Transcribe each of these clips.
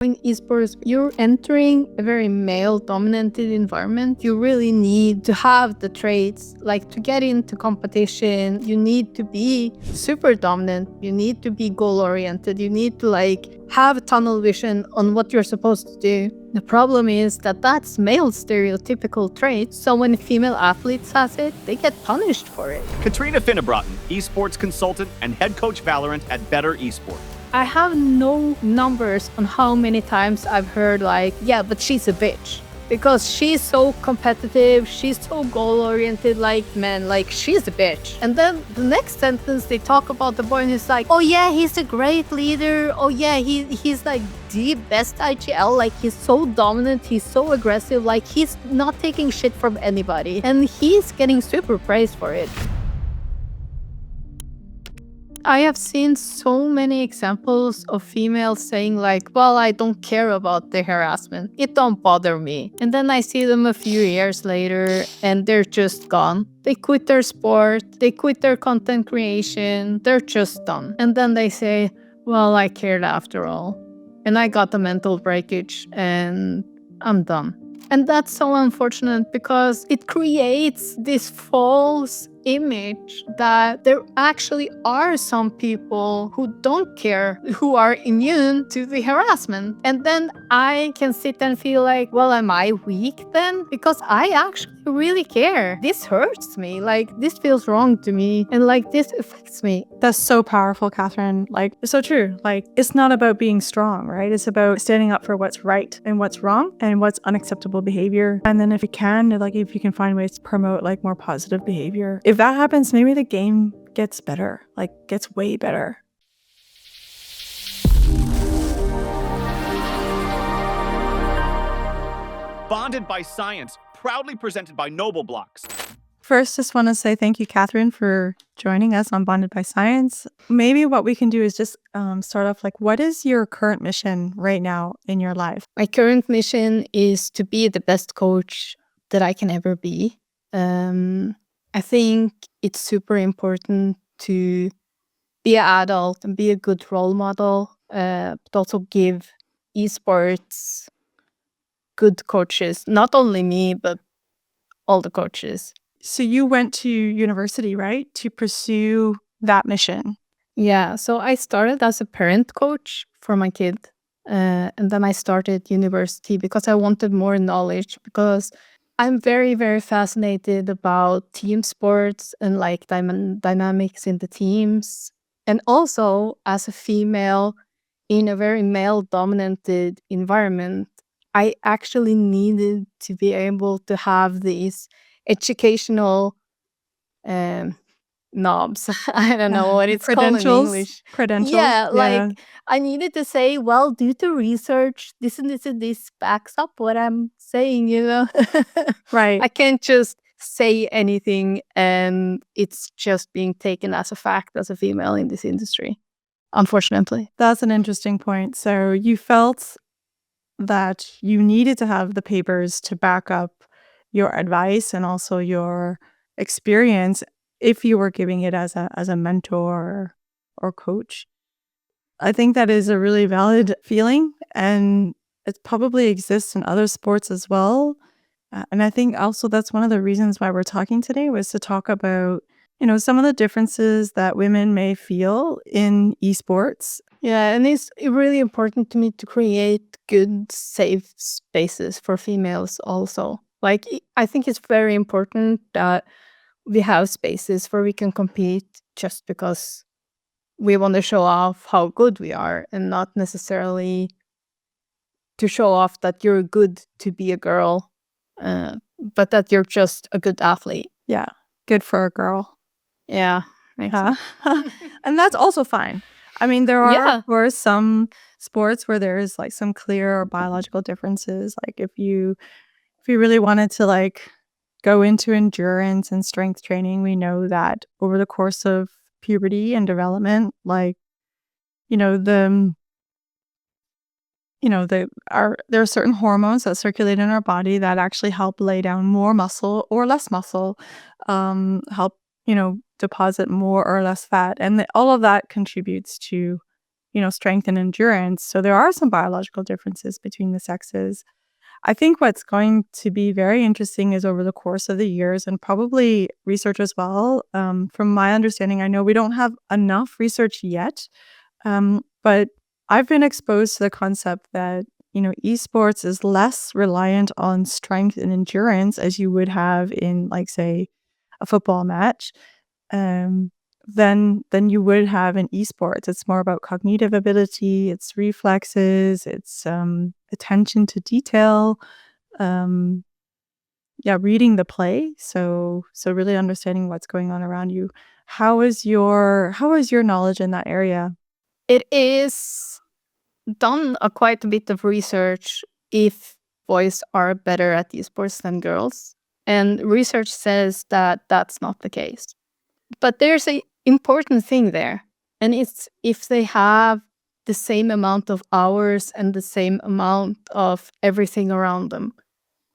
In esports, you're entering a very male-dominated environment. You really need to have the traits, like to get into competition, you need to be super dominant, you need to be goal-oriented, you need to have tunnel vision on what you're supposed to do. The problem is that that's male stereotypical traits, so when female athletes has it, they get punished for it. Cathrine Finnebraaten, esports consultant and head coach Valorant at Better Esport. I have no numbers on how many times I've heard yeah, but she's a bitch. Because she's so competitive, she's so goal-oriented, man, she's a bitch. And then the next sentence they talk about the boy and he's like, oh yeah, he's a great leader. Oh yeah, he's the best IGL. He's so dominant, he's so aggressive, he's not taking shit from anybody. And he's getting super praised for it. I have seen so many examples of females saying well, I don't care about the harassment. It don't bother me. And then I see them a few years later and they're just gone. They quit their sport, they quit their content creation, they're just done. And then they say, well, I cared after all. And I got the mental breakage and I'm done. And that's so unfortunate because it creates this false image that there actually are some people who don't care, who are immune to the harassment. And then I can sit and feel well, am I weak then? Because I actually really care. This hurts me. This feels wrong to me. And this affects me. That's so powerful, Cathrine. It's so true. It's not about being strong, right? It's about standing up for what's right and what's wrong and what's unacceptable behavior. And then if you can, if you can find ways to promote more positive behavior. If that happens, maybe the game gets better, gets way better. Bonded by Science, proudly presented by Noble Blocks. First, just want to say thank you, Cathrine, for joining us on Bonded by Science. Maybe what we can do is just start off what is your current mission right now in your life? My current mission is to be the best coach that I can ever be. I think it's super important to be an adult and be a good role model, but also give esports good coaches, not only me, but all the coaches. So you went to university, right, to pursue that mission? Yeah, so I started as a parent coach for my kid. And then I started university because I wanted more knowledge, because I'm very, very fascinated about team sports and dynamics in the teams. And also, as a female in a very male-dominated environment, I actually needed to be able to have these educational knobs. I don't know what it's called in English. Credentials. Yeah, I needed to say, well, due to research, this and this and this backs up what I'm saying, Right. I can't just say anything and it's just being taken as a fact as a female in this industry, unfortunately. That's an interesting point. So you felt that you needed to have the papers to back up your advice and also your experience if you were giving it as a mentor or coach. I think that is a really valid feeling, and it probably exists in other sports as well. And I think also that's one of the reasons why we're talking today, was to talk about, some of the differences that women may feel in esports. Yeah, and it's really important to me to create good, safe spaces for females also. I think it's very important that we have spaces where we can compete just because we want to show off how good we are, and not necessarily to show off that you're good to be a girl, but that you're just a good athlete. Yeah, good for a girl. Yeah. And that's also fine. I mean, there are, of course, some sports where there is some clear biological differences. If you really wanted to go into endurance and strength training, we know that over the course of puberty and development, there are certain hormones that circulate in our body that actually help lay down more muscle or less muscle, help deposit more or less fat, and all of that contributes to strength and endurance. So there are some biological differences between the sexes. I think what's going to be very interesting is over the course of the years, and probably research as well. From my understanding, I know we don't have enough research yet, but I've been exposed to the concept that, esports is less reliant on strength and endurance as you would have in, like, say, a football match, um, than you would have in esports. It's more about cognitive ability, it's reflexes, it's attention to detail, um, yeah, reading the play. So really understanding what's going on around you. How is your knowledge in that area? It is done quite a bit of research if boys are better at esports than girls. And research says that that's not the case. But there's an important thing there. And it's if they have the same amount of hours and the same amount of everything around them.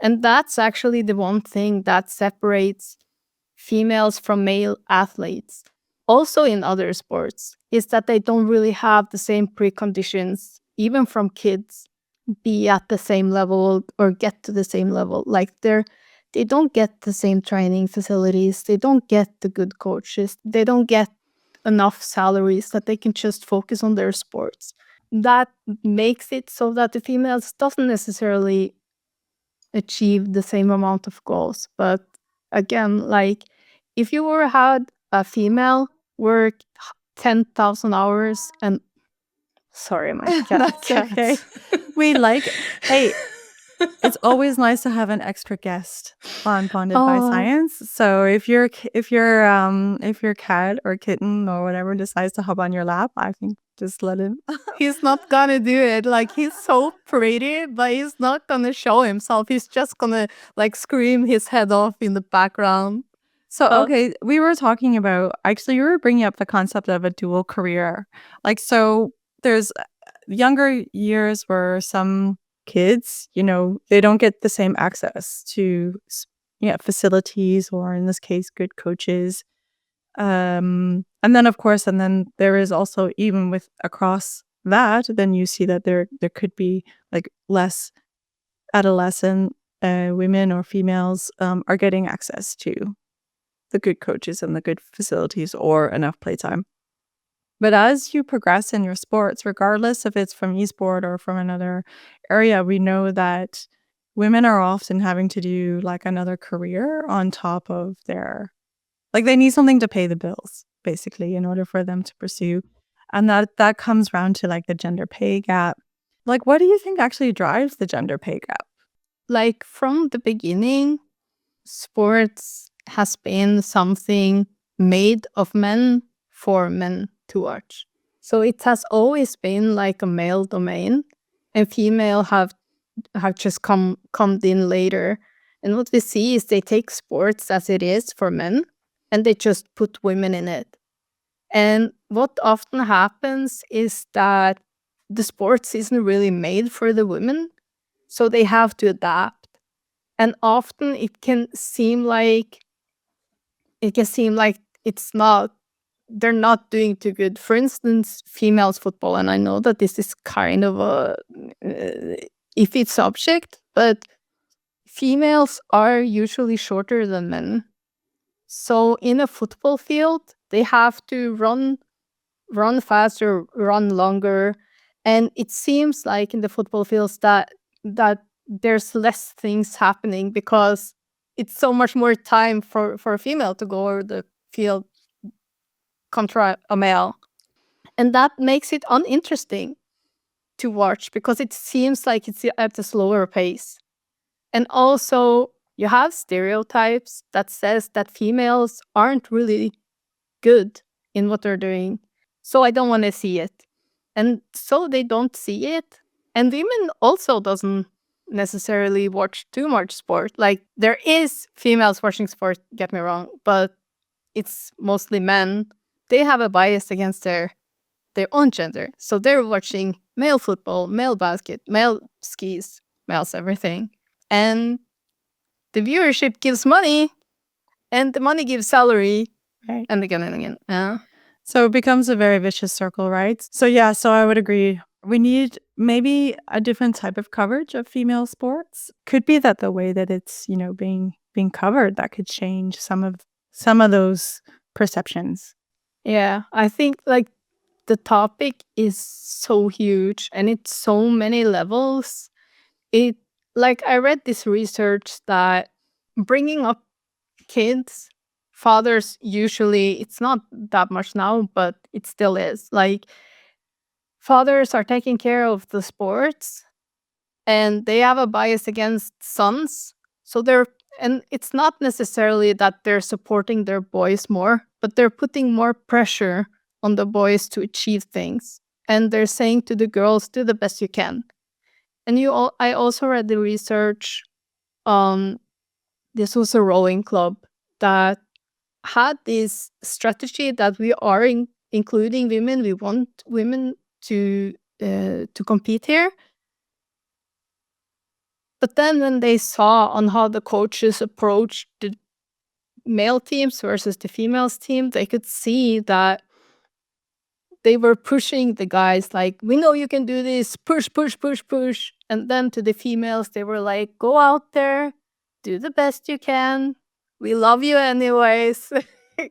And that's actually the one thing that separates females from male athletes. Also in other sports, is that they don't really have the same preconditions, even from kids, be at the same level or get to the same level. Like they don't get the same training facilities, they don't get the good coaches, they don't get enough salaries that they can just focus on their sports. That makes it so that the females doesn't necessarily achieve the same amount of goals. But again, like if you were had a female work 10,000 hours and sorry, my That's okay. Hey, it's always nice to have an extra guest on Bonded by Oh. Science. So if your cat or kitten or whatever decides to hop on your lap, I think just let him. He's not gonna do it. Like he's so pretty, but he's not gonna show himself. He's just gonna like scream his head off in the background. So, okay, we were talking about, actually, you were bringing up the concept of a dual career. Like, so there's younger years where some kids, they don't get the same access to facilities, or in this case, good coaches. And then, of course, there is also, even with across that, then you see that there could be like less adolescent women or females are getting access to the good coaches and the good facilities or enough playtime. But as you progress in your sports, regardless if it's from esport or from another area, we know that women are often having to do like another career on top of they need something to pay the bills, basically, in order for them to pursue. And that comes round to like the gender pay gap. Like, what do you think actually drives the gender pay gap? Like from the beginning, sports has been something made of men for men to watch. So it has always been like a male domain, and female have just come in later. And what we see is they take sports as it is for men, and they just put women in it. And what often happens is that the sports isn't really made for the women, so they have to adapt. And often it can seem like they're not doing too good. For instance, females football, and I know that this is kind of a iffy subject, but females are usually shorter than men. So in a football field, they have to run faster, run longer, and it seems like in the football fields that there's less things happening because it's so much more time for a female to go over the field contra a male. And that makes it uninteresting to watch because it seems like it's at a slower pace. And also, you have stereotypes that says that females aren't really good in what they're doing. So I don't want to see it. And so they don't see it. And women also doesn't necessarily watch too much sport. Like there is females watching sport, get me wrong, but it's mostly men. They have a bias against their own gender. So they're watching male football, male basket, male skis, males everything. And the viewership gives money, and the money gives salary. Right. And again and again. So it becomes a very vicious circle, right? So yeah, so I would agree. We need maybe a different type of coverage of female sports. Could be that the way that it's, being covered, that could change some of those perceptions. Yeah, I think like the topic is so huge and it's so many levels. It like I read this research that bringing up kids, fathers usually, it's not that much now, but it still is. Like fathers are taking care of the sports and they have a bias against sons. So and it's not necessarily that they're supporting their boys more, but they're putting more pressure on the boys to achieve things. And they're saying to the girls, do the best you can. And I also read the research. This was a rowing club that had this strategy that we are including women. We want women to compete here. But then when they saw on how the coaches approached the male teams versus the females team, they could see that they were pushing the guys like, we know you can do this, push, push, push, push. And then to the females, they were like, go out there, do the best you can. We love you anyways,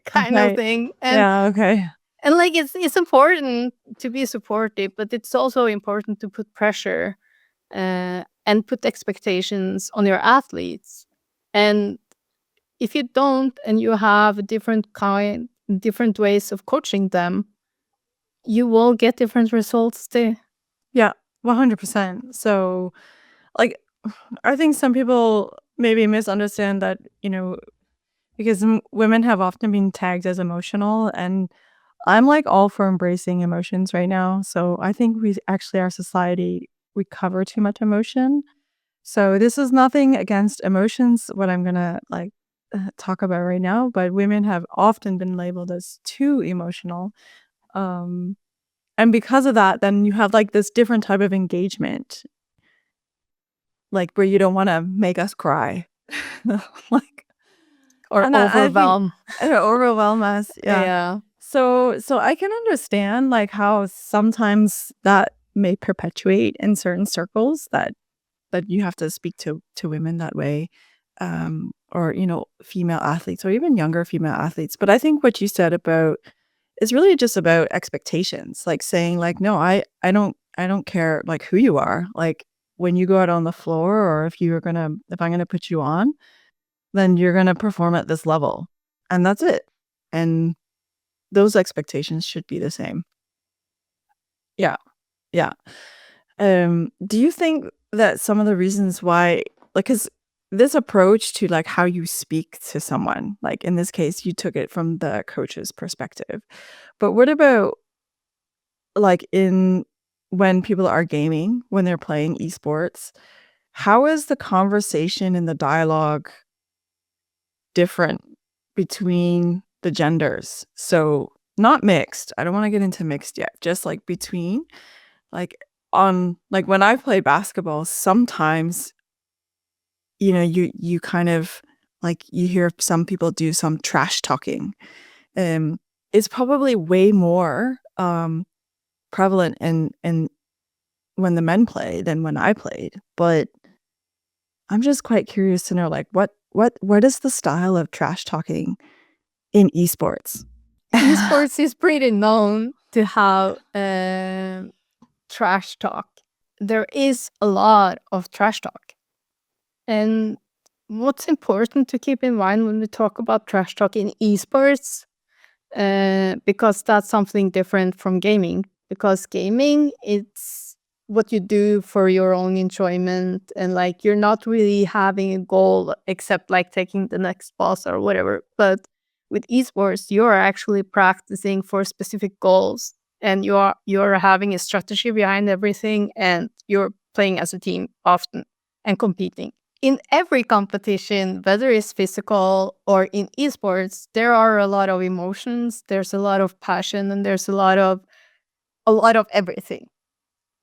kind of Right. thing. Yeah, okay. And like it's important to be supportive, but it's also important to put pressure and put expectations on your athletes. And if you don't, and you have a different ways of coaching them, you will get different results too. Yeah, 100%. So, like, I think some people maybe misunderstand that, because women have often been tagged as emotional, and I'm like all for embracing emotions right now. So I think our society, we cover too much emotion. So this is nothing against emotions, what I'm gonna talk about right now, but women have often been labeled as too emotional. Um, and because of that, then you have like this different type of engagement, like where you don't want to make us cry, like, Or and I think overwhelm. overwhelm us, yeah. Yeah. So I can understand like how sometimes that may perpetuate in certain circles that you have to speak to women that way, or female athletes or even younger female athletes. But I think what you said about is really just about expectations, like saying like, no, I don't care like who you are, like when you go out on the floor, or if I'm gonna put you on, then you're gonna perform at this level, and that's it. And those expectations should be the same. Yeah. Yeah. Do you think that some of the reasons why, like, because this approach to like how you speak to someone, like in this case, you took it from the coach's perspective, but what about like in when people are gaming, when they're playing esports, how is the conversation and the dialogue different between the genders? So not mixed. I don't want to get into mixed yet. Just like between, like on like when I play basketball, sometimes you kind of like you hear some people do some trash talking. It's probably way more prevalent in when the men play than when I played. But I'm just quite curious to know like what is the style of trash talking in esports? Esports is pretty known to have trash talk. There is a lot of trash talk. And what's important to keep in mind when we talk about trash talk in esports, because that's something different from gaming. Because gaming, it's what you do for your own enjoyment, and like you're not really having a goal except like taking the next boss or whatever. But with esports, you're actually practicing for specific goals, and you're having a strategy behind everything, and you're playing as a team often and competing in every competition, whether it's physical or in esports. There are a lot of emotions, there's a lot of passion, and there's a lot of everything.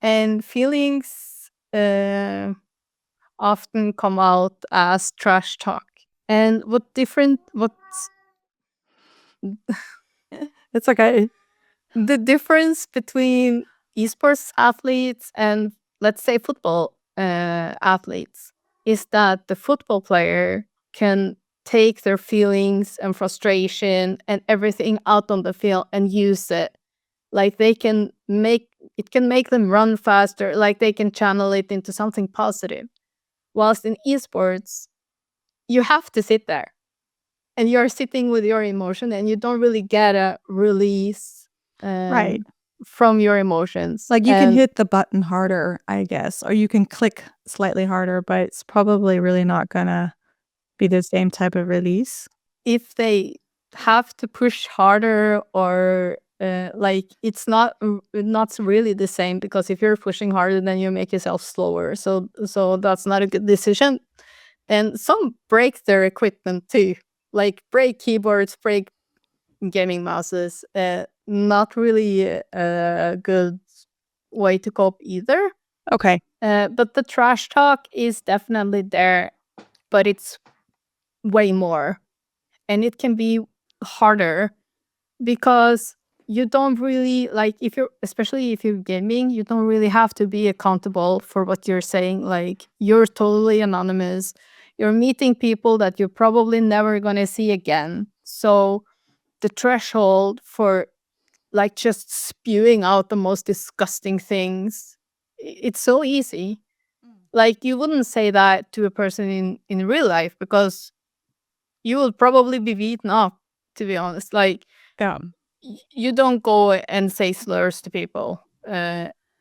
And feelings often come out as trash talk. And what's It's okay. The difference between esports athletes and, let's say, football athletes is that the football player can take their feelings and frustration and everything out on the field and use it. Like it can make them run faster, like they can channel it into something positive. Whilst in esports, you have to sit there and you're sitting with your emotion and you don't really get a release Right. from your emotions. Like you can And hit the button harder, I guess, or you can click slightly harder, but it's probably really not gonna be the same type of release. if they have to push harder or like it's not really the same, because if you're pushing harder then you make yourself slower, so that's not a good decision. And some break their equipment too, like break keyboards, break gaming mouses. Not really a good way to cope either. Okay. But the trash talk is definitely there, but it's way more. And it can be harder because you don't really, like, especially if you're gaming, you don't really have to be accountable for what you're saying. Like, you're totally anonymous. You're meeting people that you're probably never going to see again. So the threshold for, like, just spewing out the most disgusting things, it's so easy. Like, you wouldn't say that to a person in real life because you will probably be beaten up, to be honest. Like, Yeah. you don't go and say slurs to people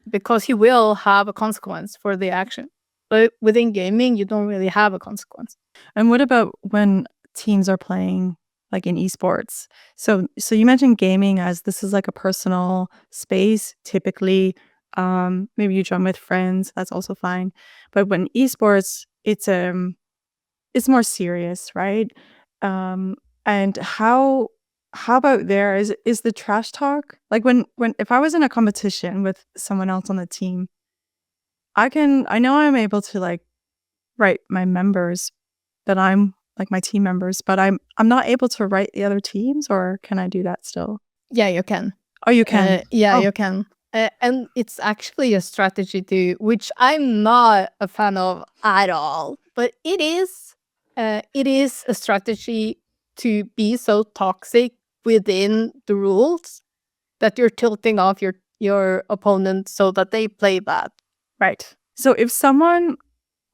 because you will have a consequence for the action. But within gaming, you don't really have a consequence. And what about when teams are playing like in esports? So you mentioned gaming as this is like a personal space. Typically, maybe you join with friends. That's also fine. But when esports, it's more serious, right? And how about there is the trash talk? Like when if I was in a competition with someone else on the team, I know I'm able to like write my members that I'm like my team members, but I'm not able to write the other teams, or can I do that still? Yeah, you can. Oh, you can. Yeah, Oh. you can. And it's actually a strategy too, which I'm not a fan of at all. But it is a strategy to be so toxic within the rules that you're tilting off your opponent so that they play bad. Right. So if someone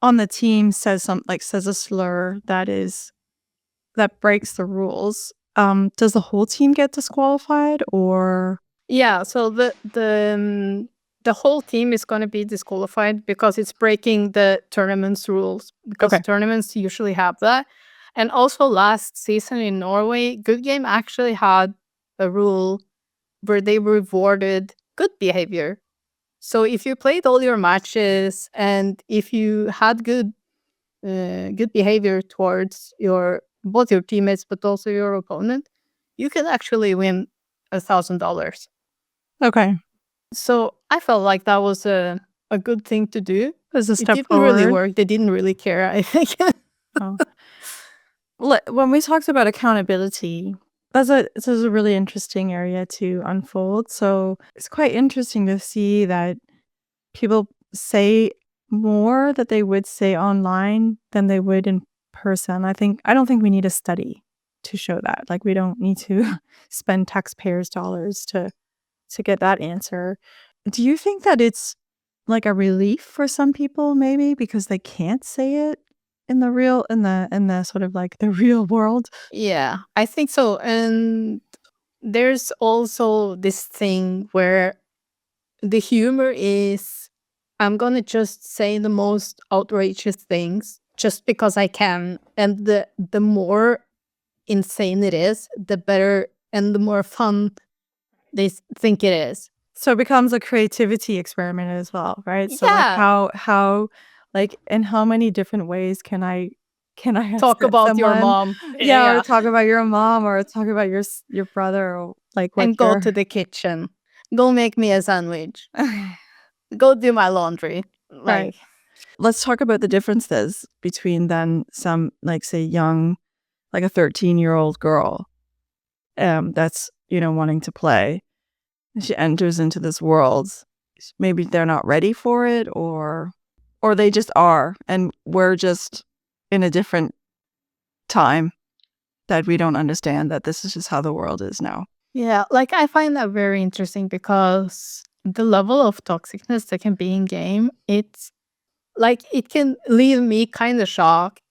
on the team says says a slur that breaks the rules, does the whole team get disqualified or? Yeah, so the whole team is going to be disqualified because it's breaking the tournament's rules, because Okay. tournaments usually have that. And also last season in Norway, Good Game actually had a rule where they rewarded good behavior. So if you played all your matches and if you had good behavior towards both your teammates but also your opponent, you can actually win $1,000. Okay. So I felt like that was a good thing to do. As a It step didn't really forward. work. They didn't really care, I think. Oh. When we talked about accountability, this is a really interesting area to unfold. So it's quite interesting to see that people say more that they would say online than they would in person. I don't think we need a study to show that. Like we don't need to spend taxpayers' dollars to get that answer. Do you think that it's like a relief for some people maybe because they can't say it in the sort of like the real world? Yeah, I think so. And there's also this thing where the humor is, I'm going to just say the most outrageous things just because I can. And the more insane it is, the better and the more fun they think it is. So it becomes a creativity experiment as well, right? So like Yeah. how like in how many different ways can I Talk upset about your someone? mom. Yeah, or talk about your mom or talk about your brother or like what And go your to the kitchen. Go make me a sandwich. Go do my laundry. Right. Like, Let's talk about the differences between then some like say young like a 13-year-old girl that's wanting to play. she enters into this world, maybe they're not ready for it, or they just are, and we're just in a different time that we don't understand that this is just how the world is now. Yeah, like I find that very interesting because the level of toxicness that can be in game, it's like it can leave me kind of shocked,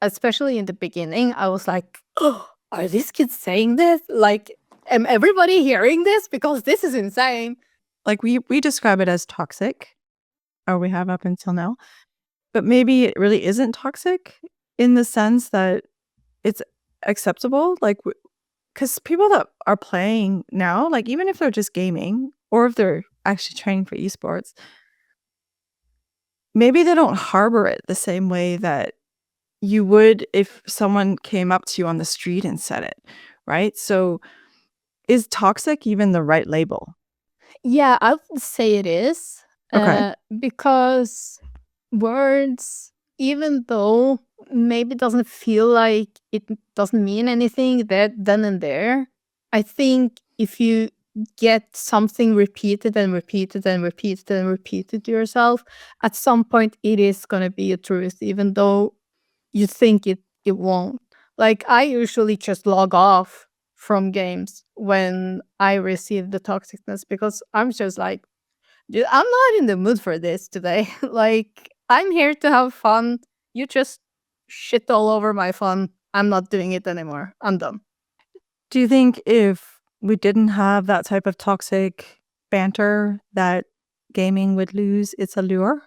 especially in the beginning. I was like, oh, are these kids saying this? Like, am everybody hearing this? Because this is insane. Like we describe it as toxic, or we have up until now, but maybe it really isn't toxic in the sense that it's acceptable. Like, because people that are playing now, like even if they're just gaming or if they're actually training for esports, maybe they don't harbor it the same way that you would if someone came up to you on the street and said it, right? So is toxic even the right label? Yeah, I would say it is. Okay. Because words, even though maybe doesn't feel like it doesn't mean anything then and there, I think if you get something repeated and repeated and repeated and repeated to yourself, at some point it is going to be a truth, even though you think it won't. Like I usually just log off from games when I receive the toxicness because I'm just like, dude, I'm not in the mood for this today. Like I'm here to have fun. You just shit all over my fun. I'm not doing it anymore. I'm done. Do you think if we didn't have that type of toxic banter, that gaming would lose its allure?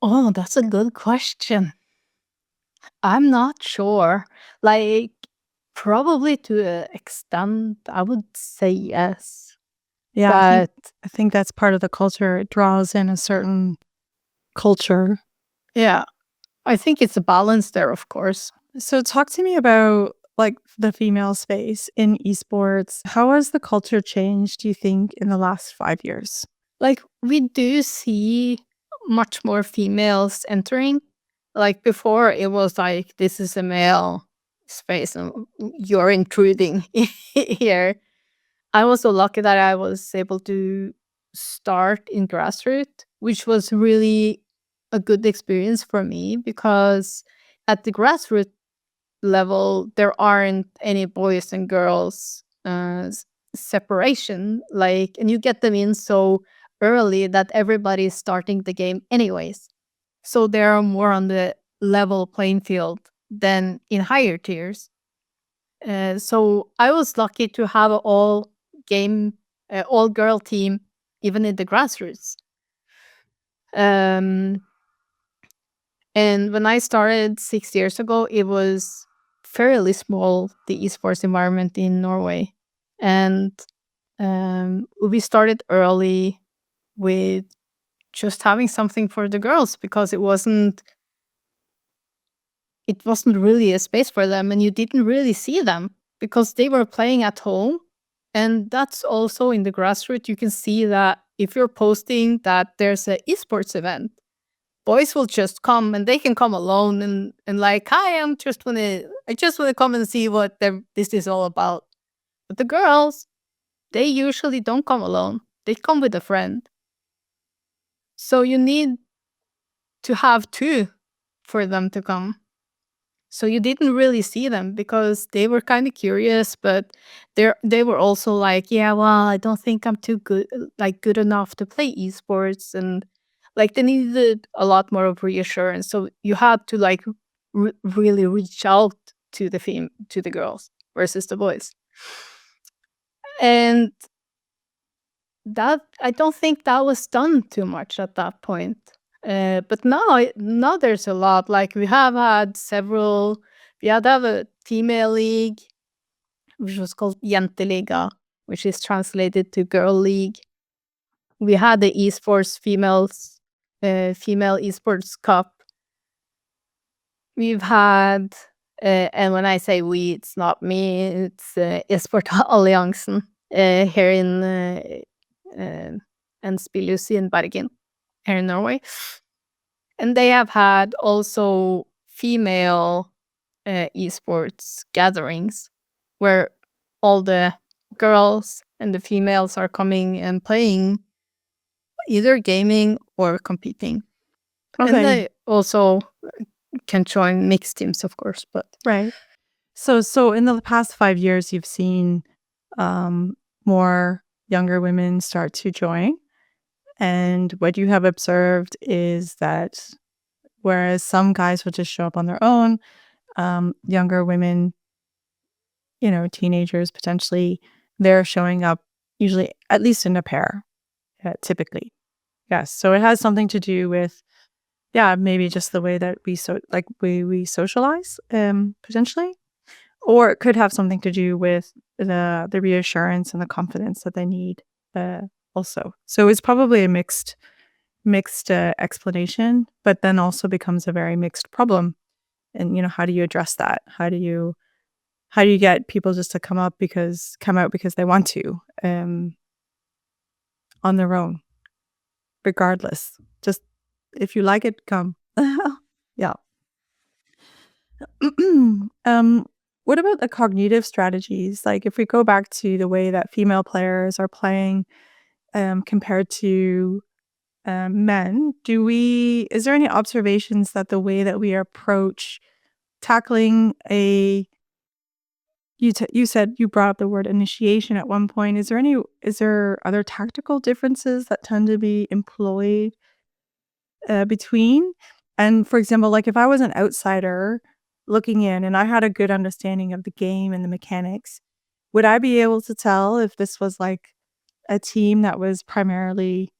Oh, that's a good question. I'm not sure. Like probably to an extent, I would say yes. Yeah, But I think that's part of the culture. It draws in a certain culture. yeah, I think it's a balance there, of course. So talk to me about like the female space in esports. How has the culture changed, do you think, in the last 5 years? Like we do see much more females entering. Like before, it was like this is a male space and you're intruding here. I was so lucky that I was able to start in grassroots, which was really a good experience for me because at the grassroots level, there aren't any boys and girls separation. Like, and you get them in so early that everybody is starting the game anyways. So they are more on the level playing field than in higher tiers. So I was lucky to have an all girl team, even in the grassroots. Um, and when I started 6 years ago, it was fairly small, the esports environment in Norway. And we started early with just having something for the girls because it wasn't really a space for them, and you didn't really see them because they were playing at home. And that's also in the grassroots. You can see that if you're posting that there's a esports event, boys will just come and they can come alone and like, hi, I just wanna come and see what this is all about. But the girls, they usually don't come alone. They come with a friend. So you need to have two for them to come. So you didn't really see them because they were kind of curious, but they were also like, yeah, well, I don't think I'm too good, like good enough to play esports, and like they needed a lot more of reassurance. So you had to like really reach out to to the girls versus the boys, and that I don't think that was done too much at that point. But now there's a lot. Like we have had several. We had have a female league, which was called Jenteliga, which is translated to Girl League. We had the esports female esports cup. We've had, and when I say we, it's not me. It's Esport Alliansen here in and Spillhuset in Bergen here in Norway. And they have had also female esports gatherings where all the girls and the females are coming and playing either gaming or competing. And Okay. they also can join mixed teams, of course, but Right. So in the past 5 years, you've seen more younger women start to join. And what you have observed is that whereas some guys will just show up on their own, younger women, teenagers potentially, they're showing up usually at least in a pair, typically. Yes. So it has something to do with, maybe just the way that we socialize, potentially. Or it could have something to do with the reassurance and the confidence that they need, also. So it's probably a mixed explanation, but then also becomes a very mixed problem. And how do you address that? How do you get people just to come out because they want to, on their own, regardless? Just if you like it, come. Yeah. What about the cognitive strategies? Like if we go back to the way that female players are playing, compared to men, is there any observations that the way that we approach tackling you said you brought up the word initiation at one point. Is there other tactical differences that tend to be employed between? And for example, like if I was an outsider looking in and I had a good understanding of the game and the mechanics, would I be able to tell if this was like a team that was primarily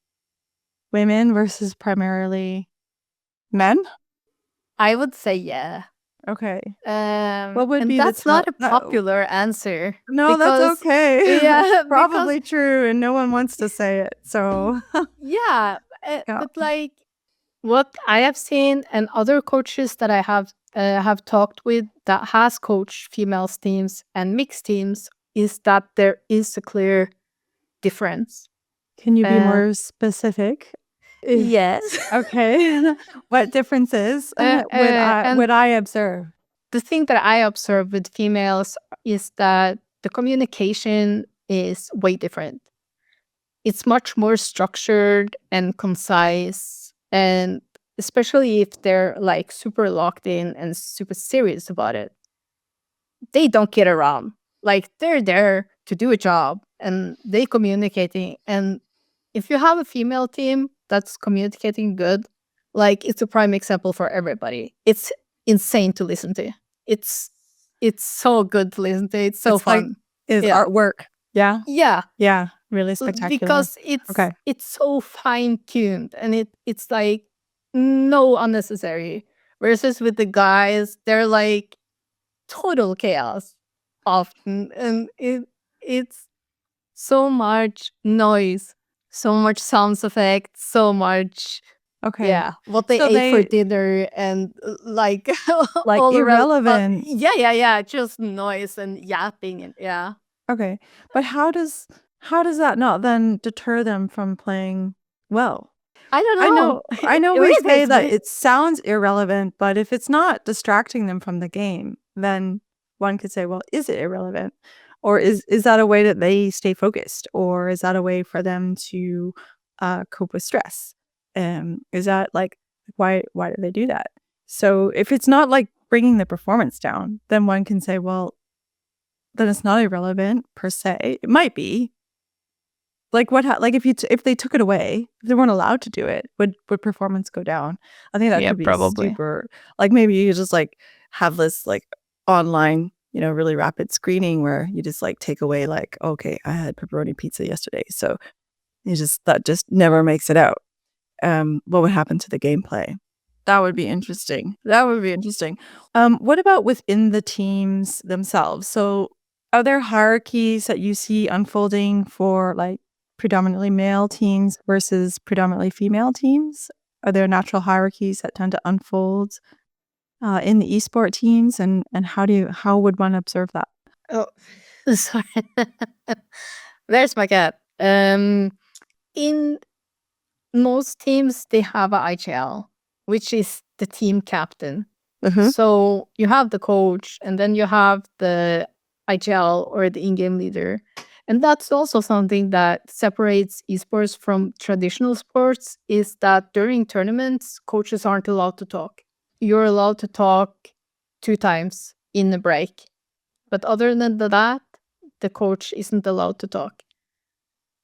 women versus primarily men? I would say yeah. Okay. What would and be the that's not a no, popular answer. no, that's because okay. yeah, Probably true, and no one wants to say it. So, yeah, yeah. but like what I have seen and other coaches that I have talked with that has coached females teams and mixed teams is that there is a clear difference. Can you be more specific? Yes. Okay. What differences would I observe? The thing that I observe with females is that the communication is way different. It's much more structured and concise, and especially if they're like super locked in and super serious about it, they don't get around. Like they're there to do a job and they communicating. And if you have a female team that's communicating good, like it's a prime example for everybody. It's insane to listen to. It's so good to listen to. It's so It's like fun. Yeah. artwork. Yeah. Yeah. Yeah. Really spectacular. Because it's so fine tuned and it's like no unnecessary. Versus with the guys, they're like total chaos often, and it's so much noise, so much sound effects, so much what they ate for dinner, and like like all irrelevant. Yeah, just noise and yapping and Okay, but how does that not then deter them from playing well? I don't know. I know It we irritates say that me. it sounds irrelevant, but if it's not distracting them from the game, then one could say, well, is it irrelevant? Or is that a way that they stay focused? Or is that a way for them to cope with stress? Is that like, why do they do that? So if it's not like bringing the performance down, then one can say, well, then it's not irrelevant per se. It might be. Like like if they took it away, if they weren't allowed to do it, would performance go down? I think that could be probably. super. Like maybe you just like have this like online, really rapid screening where you just like take away like, okay, I had pepperoni pizza yesterday, so that just never makes it out. What would happen to the gameplay? That would be interesting. What about within the teams themselves? So are there hierarchies that you see unfolding for like predominantly male teams versus predominantly female teams? Are there natural hierarchies that tend to unfold in the esport teams, and how would one observe that? Oh, sorry. There's my cat. In most teams, they have a IGL, which is the team captain. So you have the coach, and then you have the IGL or the in-game leader, And that's also something that separates esports from traditional sports, is that during tournaments, coaches aren't allowed to talk. You're allowed to talk 2 times in the break. But other than that, the coach isn't allowed to talk.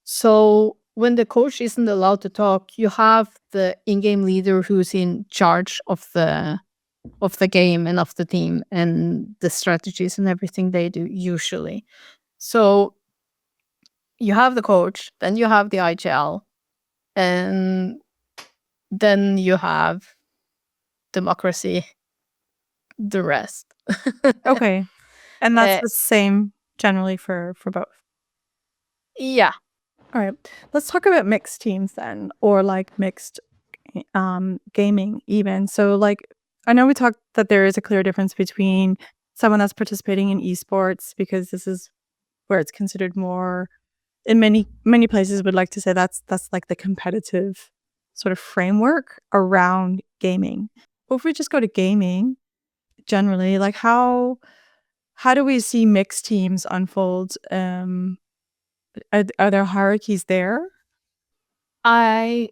So when the coach isn't allowed to talk, you have the in-game leader who's in charge of the game and of the team and the strategies and everything they do usually. So you have the coach, then you have the IGL, and then you have democracy, the rest. Okay. And that's Uh, the same generally for both. yeah. All right. Let's talk about mixed teams then, or like mixed gaming even. So like I know we talked that there is a clear difference between someone that's participating in esports, because this is where it's considered more, in many places would like to say that's like the competitive sort of framework around gaming. But if we just go to gaming generally, like how do we see mixed teams unfold? Are there hierarchies there? I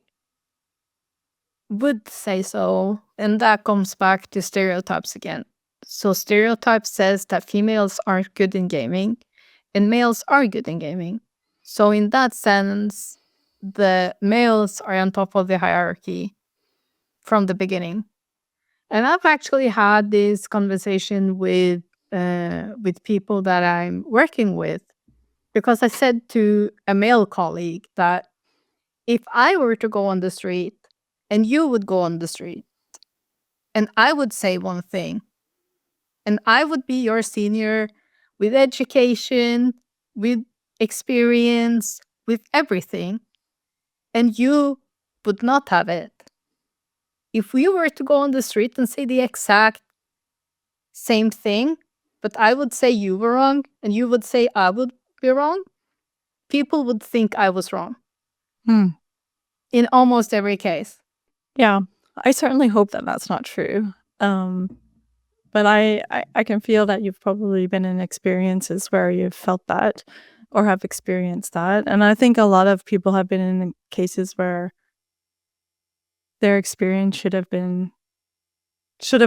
would say so. And that comes back to stereotypes again. So stereotype says that females aren't good in gaming and males are good in gaming. So in that sense, the males are on top of the hierarchy from the beginning. And I've actually had this conversation with people that I'm working with, because I said to a male colleague that if I were to go on the street and you would go on the street and I would say one thing and I would be your senior with education, with experience, with everything, and you would not have it. If we were to go on the street and say the exact same thing, but I would say you were wrong and you would say I would be wrong, people would think I was wrong Hmm. in almost every case. Yeah, I certainly hope that that's not true. But I can feel that you've probably been in experiences where you've felt that or have experienced that. And I think a lot of people have been in cases where their experience should have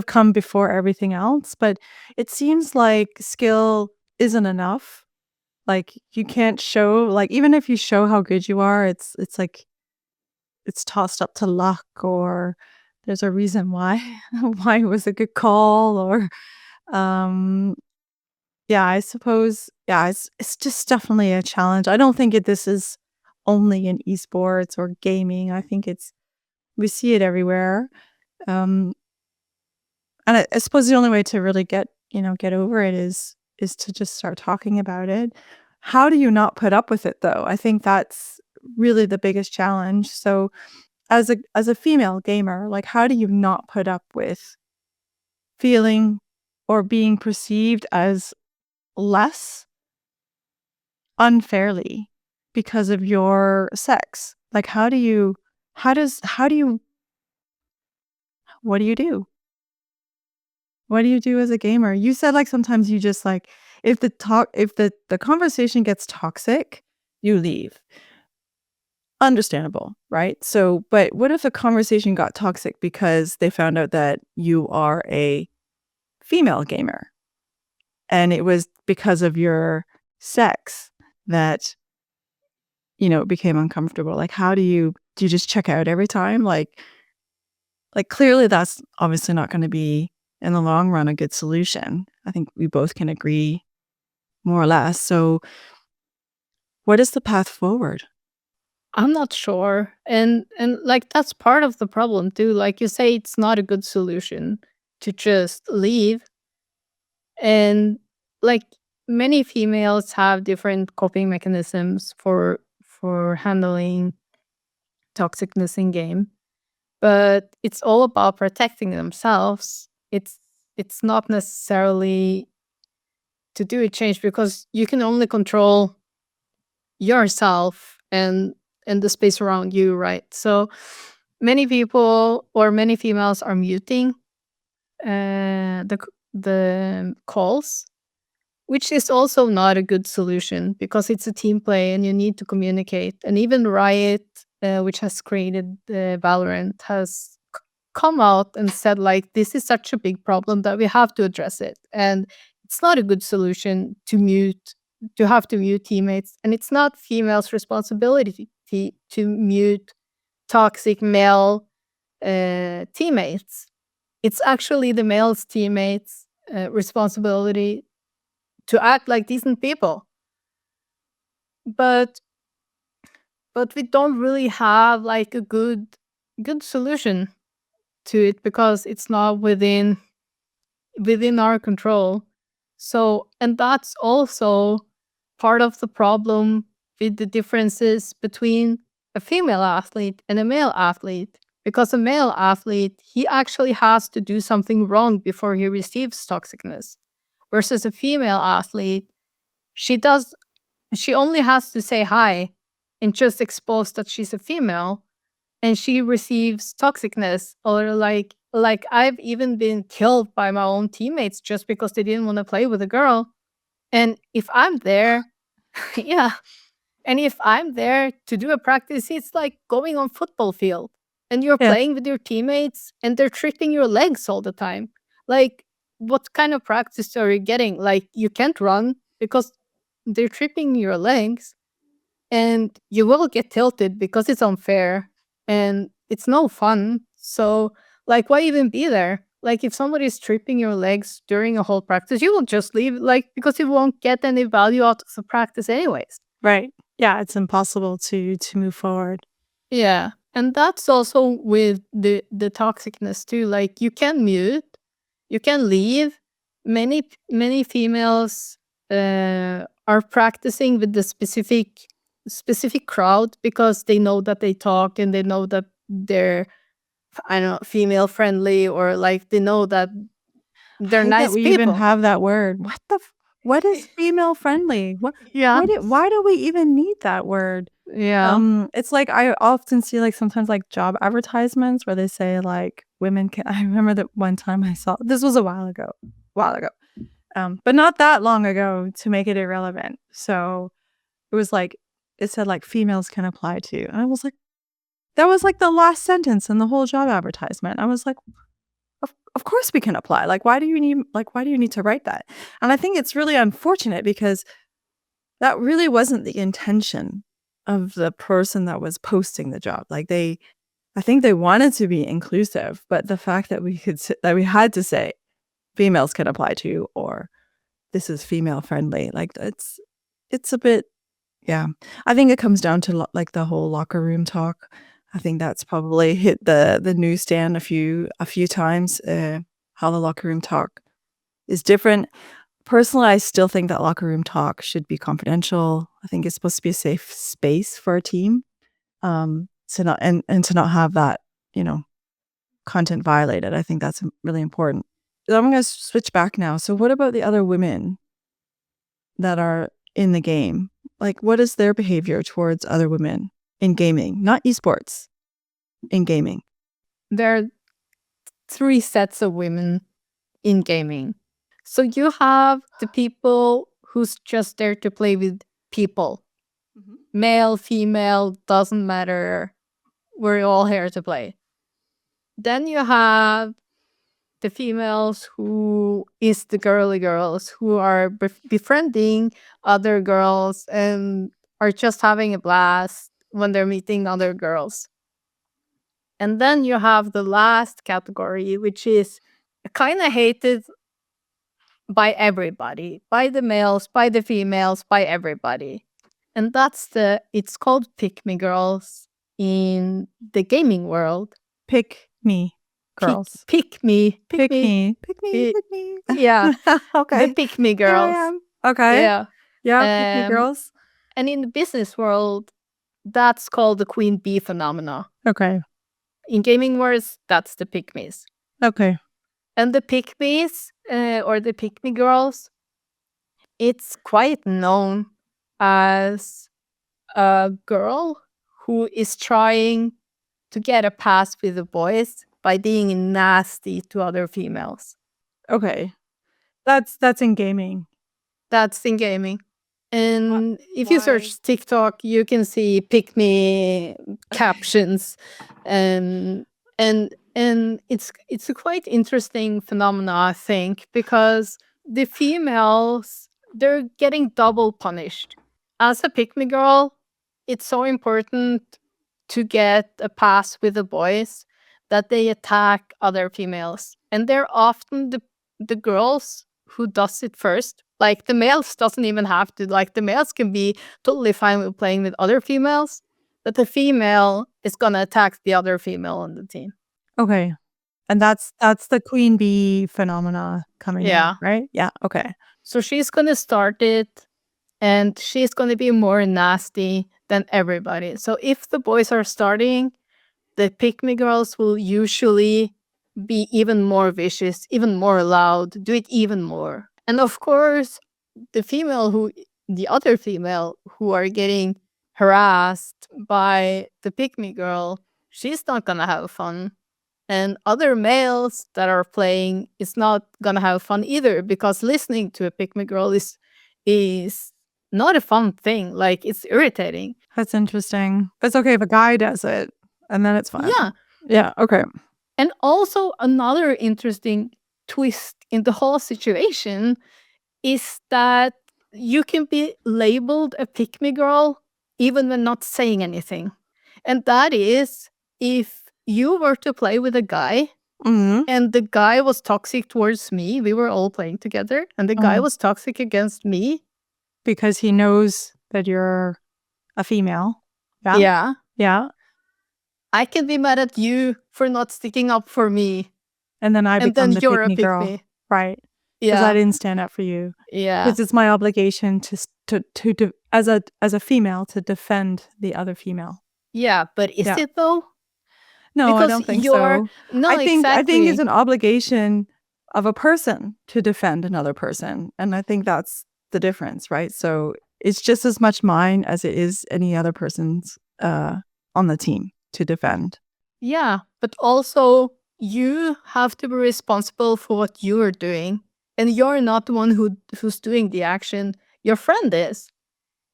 come before everything else. But it seems like skill isn't enough. Like you can't show, like even if you show how good you are, it's like it's tossed up to luck, or there's a reason why why it was a good call, or um yeah, I suppose, yeah, it's just definitely a challenge. I don't think this is only in esports or gaming. I think we see it everywhere. Um and I suppose the only way to really get over it is to just start talking about it. How do you not put up with it though? I think that's really the biggest challenge. So as a female gamer, like how do you not put up with feeling or being perceived as less unfairly because of your sex? Like how do you what do you do? What do you do as a gamer? You said like sometimes you just like if the conversation gets toxic, you leave. Understandable, right? So, but what if the conversation got toxic because they found out that you are a female gamer and it was because of your sex that it became uncomfortable? Like how do you just check out every time? Like clearly that's obviously not going to be in the long run a good solution. I think we both can agree more or less. So what is the path forward? I'm not sure. And like that's part of the problem too. Like you say, it's not a good solution to just leave. And like many females have different coping mechanisms for handling toxicness in game, but it's all about protecting themselves. It's not necessarily to do a change, because you can only control yourself and the space around you, right? So many people or many females are muting the calls which is also not a good solution because it's a team play and you need to communicate. And even Riot, which has created Valorant, has come out and said like, this is such a big problem that we have to address it. And it's not a good solution to have to mute teammates. And it's not females' responsibility to mute toxic male teammates. It's actually the male's teammates' responsibility to act like decent people. But we don't really have like a good solution to it because it's not within our control. So, and that's also part of the problem with the differences between a female athlete and a male athlete. Because a male athlete, he actually has to do something wrong before he receives toxicness. Versus a female athlete, she only has to say hi and just expose that she's a female, and she receives toxicness. Or like I've even been killed by my own teammates just because they didn't want to play with a girl. And if I'm there, yeah, and if I'm there to do a practice, it's like going on football field and you're Yeah. playing with your teammates and they're tripping your legs all the time. Like, what kind of practice are you getting? Like, you can't run because they're tripping your legs, and you will get tilted because it's unfair and it's no fun. So, like, why even be there? Like, if somebody's tripping your legs during a whole practice, you will just leave, like, because you won't get any value out of the practice anyways. Right. Yeah, it's impossible to move forward. Yeah. And that's also with the toxicness too. Like, you can mute, you can leave. Many females are practicing with the specific crowd because they know that they talk and they know that they're, I don't know, female friendly, or like they know that they're I hate nice that we people. even have that word. What is female friendly? Yeah. Why do we even need that word? Yeah. It's like I often see like sometimes like job advertisements where they say like women can. I remember that one time I saw, this was a while ago, but not that long ago to make it irrelevant. So it was like it said like females can apply to, and I was like, that was like the last sentence in the whole job advertisement. I was like, of course we can apply. Like why do you need to write that? And I think it's really unfortunate because that really wasn't the intention of the person that was posting the job. Like I think they wanted to be inclusive, but the fact that we had to say females can apply to, or this is female friendly, like it's a bit, yeah. I think it comes down to like the whole locker room talk. I think that's probably hit the newsstand a few times. How the locker room talk is different. Personally, I still think that locker room talk should be confidential. I think it's supposed to be a safe space for a team, to not to not have that, content violated. I think that's really important. So I'm going to switch back now. So what about the other women that are in the game? Like, what is their behavior towards other women in gaming, not esports, in gaming? There are 3 sets of women in gaming. So you have the people who's just there to play with people. Male, female, doesn't matter. We're all here to play. Then you have the females who is the girly girls who are befriending other girls and are just having a blast when they're meeting other girls. And then you have the last category, which is kind of hated by everybody, by the males, by the females, by everybody. And it's called pick me girls in the gaming world. Pick me, girls. Pick me. Pick me. Yeah. Okay. The pick me Here I girls. am. Okay. Yeah. Yeah, pick me girls. And in the business world, that's called the queen bee phenomena. Okay. In gaming worlds, that's the pick me's. Okay. And the pick me's, or the pick me girls, it's quite known as a girl who is trying to get a pass with the boys by being nasty to other females. Okay. That's in gaming. That's in gaming. And if you Why? search TikTok, you can see pick me captions, and it's a quite interesting phenomena, I think, because the females, they're getting double punished. As a pick me girl, it's so important to get a pass with the boys that they attack other females, and they're often the girls who does it first. Like the males doesn't even have to. Like the males can be totally fine with playing with other females, but the female is gonna attack the other female on the team. Okay. And that's the queen bee phenomena coming in, Yeah. right? Yeah, okay. So she's gonna start it, and she's gonna be more nasty than everybody. So if the boys are starting, the pick me girls will usually be even more vicious, even more loud, do it even more. And of course, the other female who are getting harassed by the pick me girl, she's not gonna have fun. And other males that are playing is not gonna have fun either, because listening to a pick me girl is not a fun thing. Like it's irritating. That's interesting. It's okay if a guy does it, and then it's fine. Yeah. Yeah, okay. And also another interesting twist in the whole situation is that you can be labeled a pick me girl even when not saying anything. And that is if you were to play with a guy Mhm. and the guy was toxic towards me, we were all playing together, and the guy Mhm. was toxic against me. Because he knows that you're a female. Yeah. Yeah. Yeah. I can be mad at you for not sticking up for me. And then I And then become the you're a pick-me pick girl. me. Right. Because I Yeah. didn't stand up for you. Yeah. Because it's my obligation as a female to defend the other female. Yeah. But is Yeah. it though? No, I Because don't think you're so. no, I think exactly. it's an obligation of a person to defend another person, and I think that's the difference, right? So it's just as much mine as it is any other person's on the team to defend. Yeah, but also you have to be responsible for what you are doing, and you're not the one who's doing the action. Your friend is,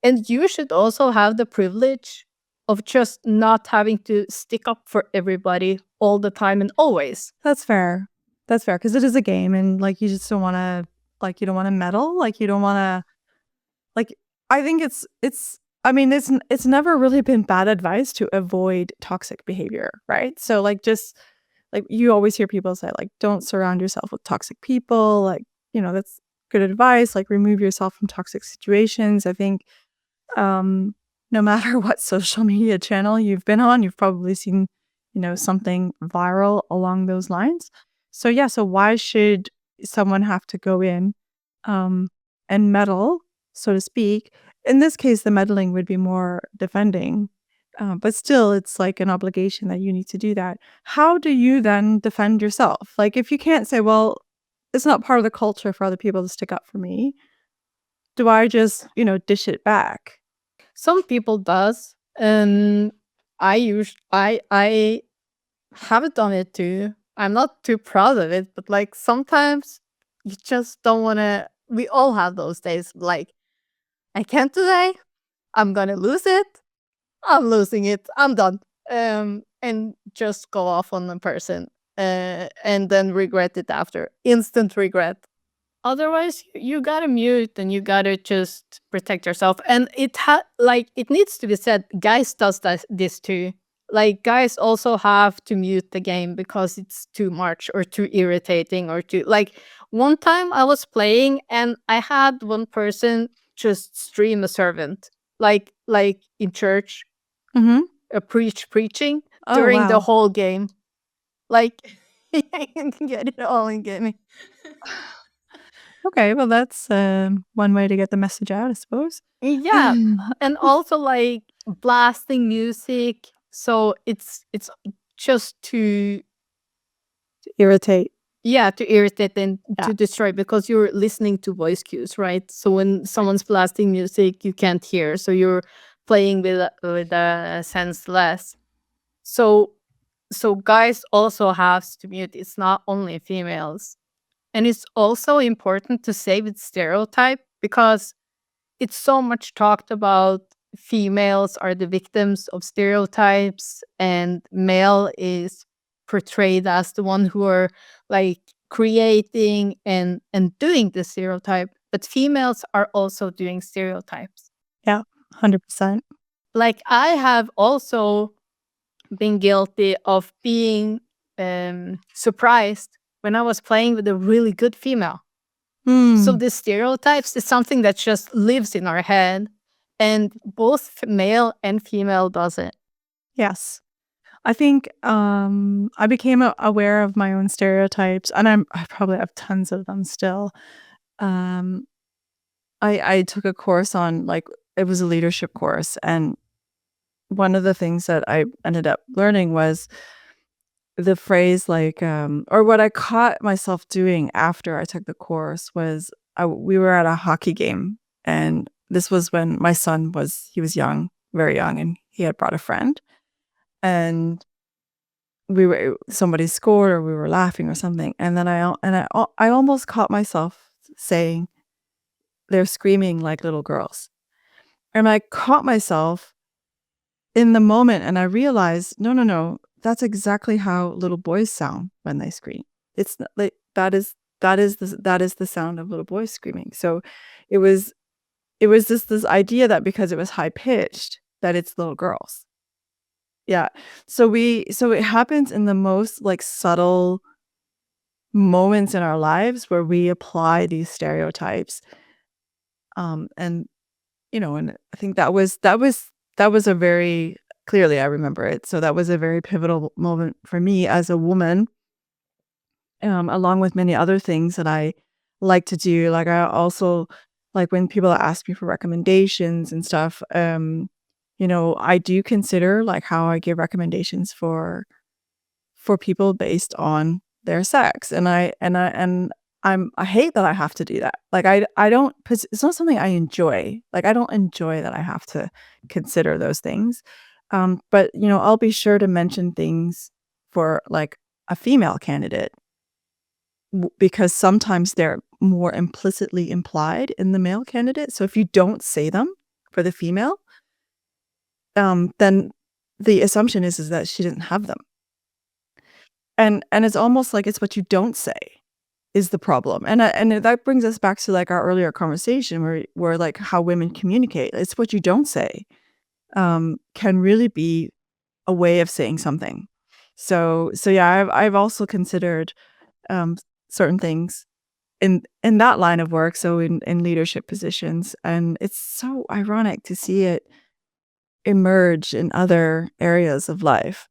and you should also have the privilege of just not having to stick up for everybody all the time and always. That's fair. That's fair because it is a game, and like you just don't want to you don't want to meddle, like you don't want to like. I think it's. I mean, it's never really been bad advice to avoid toxic behavior, right? So like just like you always hear people say like don't surround yourself with toxic people, like that's good advice, like remove yourself from toxic situations. I think no matter what social media channel you've been on, you've probably seen something viral along those lines. So yeah, so why should someone have to go in and meddle, so to speak? In this case, the meddling would be more defending, but still, it's like an obligation that you need to do that. How do you then defend yourself? Like, if you can't say, well, it's not part of the culture for other people to stick up for me, do I just, dish it back? Some people does, and I have done it too. I'm not too proud of it, but like sometimes you just don't want to. We all have those days. Like I can't today. I'm gonna lose it. I'm losing it. I'm done. And just go off on the person, and then regret it after. Instant regret. Otherwise, you gotta mute and you gotta just protect yourself. And it needs to be said, guys does this too. Like guys also have to mute the game because it's too much or too irritating or too like one time I was playing and I had one person just stream a servant like in church, Mm-hmm. a preaching Oh, during the wow. whole game. Like you can get it all in gaming. Okay, well, that's one way to get the message out, I suppose. Yeah, and also like blasting music, so it's just to Irritate. irritate and Yeah. to destroy because you're listening to voice cues, right? So when someone's blasting music, you can't hear, so you're playing with a senseless. So guys also have to mute. It's not only females, and it's also important to say with stereotype because it's so much talked about females are the victims of stereotypes and male is portrayed as the one who are like creating and doing the stereotype, but females are also doing stereotypes. Yeah, 100%. Like I have also been guilty of being surprised when I was playing with a really good female. So the stereotypes is something that just lives in our head, and both male and female does it. Yes. I think I became aware of my own stereotypes, and I probably have tons of them still. I took a course on, like, it was a leadership course, and one of the things that I ended up learning was the phrase, like, or what I caught myself doing after I took the course was we were at a hockey game, and this was when my son was young, very young, and he had brought a friend, and somebody scored or we were laughing or something, and then I almost caught myself saying, "They're screaming like little girls," and I caught myself in the moment, and I realized, no, that's exactly how little boys sound when they scream. It's not, like, that is the sound of little boys screaming. So it was just this idea that because it was high pitched, that it's little girls. Yeah. So it happens in the most, like, subtle moments in our lives where we apply these stereotypes. And and I think that was a very, clearly I remember it. So that was a very pivotal moment for me as a woman, along with many other things that I like to do. Like, I also, like, when people ask me for recommendations and stuff, I do consider, like, how I give recommendations for people based on their sex. And I hate that I have to do that. Like, I don't, 'cause it's not something I enjoy. Like, I don't enjoy that I have to consider those things. But I'll be sure to mention things for, like, a female candidate because sometimes they're more implicitly implied in the male candidate. So if you don't say them for the female, then the assumption is that she didn't have them. And it's almost like it's what you don't say is the problem. And that brings us back to, like, our earlier conversation where like how women communicate. It's what you don't say can really be a way of saying something. So yeah, I've also considered certain things in that line of work, so in leadership positions, and it's so ironic to see it emerge in other areas of life,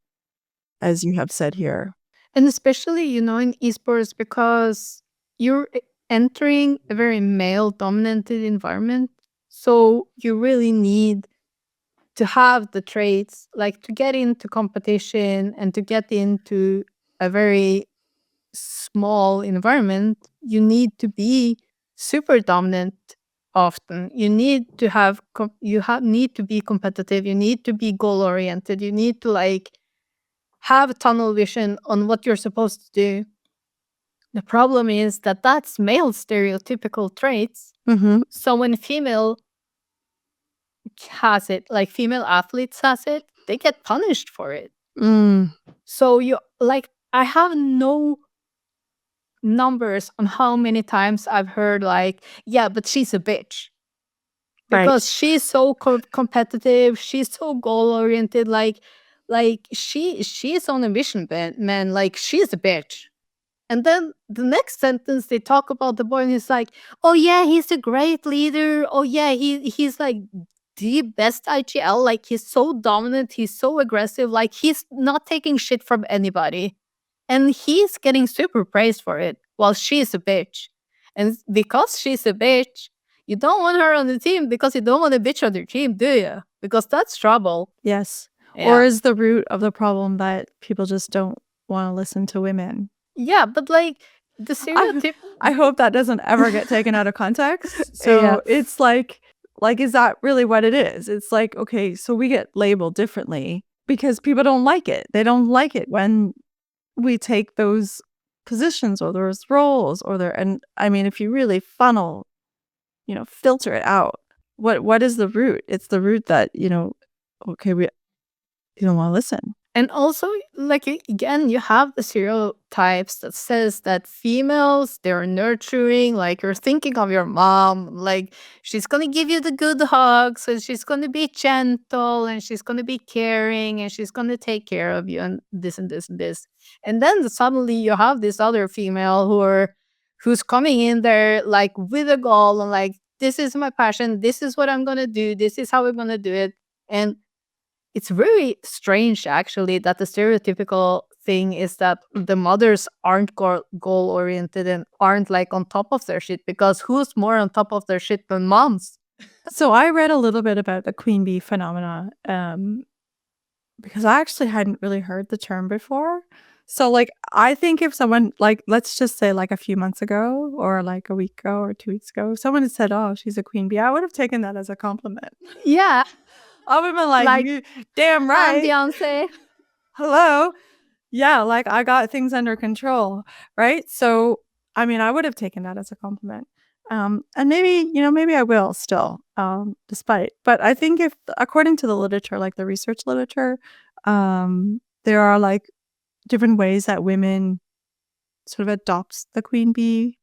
as you have said here. And especially, in esports, because you're entering a very male dominated environment. So you really need to have the traits, like to get into competition and to get into a very small environment. You need to be super dominant often. You need to need to be competitive. You need to be goal oriented. You need to, like, have tunnel vision on what you're supposed to do. The problem is that that's male stereotypical traits. Mm-hmm. So when female has it, like female athletes has it, they get punished for it. So I have no numbers on how many times I've heard, like, yeah, but she's a bitch. Because she's so competitive, she's so goal oriented, like she's on a mission, man. Like, she's a bitch. And then the next sentence they talk about the boy, and he's like, "Oh yeah, he's a great leader. Oh yeah, he's like the best IGL. Like, he's so dominant, he's so aggressive. Like, he's not taking shit from anybody, and he's getting super praised for it. While she's a bitch, and because she's a bitch, you don't want her on the team because you don't want a bitch on your team, do you? Because that's trouble." Yes. Yeah. Or is the root of the problem that people just don't want to listen to women? Yeah, but, like, the stereotype. I hope that doesn't ever get taken out of context. So Yeah. it's like, is that really what it is? It's like, okay, so we get labeled differently because people don't like it. They don't like it when we take those positions or those roles and I mean, if you really funnel, filter it out. What is the root? It's the root that, okay, you don't want to listen. And also, like, again, you have the stereotypes that says that females, they're nurturing, like you're thinking of your mom, like she's going to give you the good hugs and she's going to be gentle and she's going to be caring and she's going to take care of you and this and this and this. And then suddenly you have this other female who's coming in there like with a goal and like, this is my passion, this is what I'm going to do, this is how we're going to do it. And it's very strange, actually, that the stereotypical thing is that the mothers aren't goal-oriented and aren't like on top of their shit, because who's more on top of their shit than moms? So I read a little bit about the queen bee phenomena because I actually hadn't really heard the term before. So like, I think if someone, like, let's just say like a few months ago or like a week ago or 2 weeks ago, someone had said, oh, she's a queen bee, I would have taken that as a compliment. Yeah, I would have been like, "You damn I'm right. Beyonce. Hello. Yeah, like I got things under control, right?" So, I mean, I would have taken that as a compliment. And maybe I will still, despite. But I think if, according to the literature, like the research literature, there are like different ways that women sort of adopt the queen bee,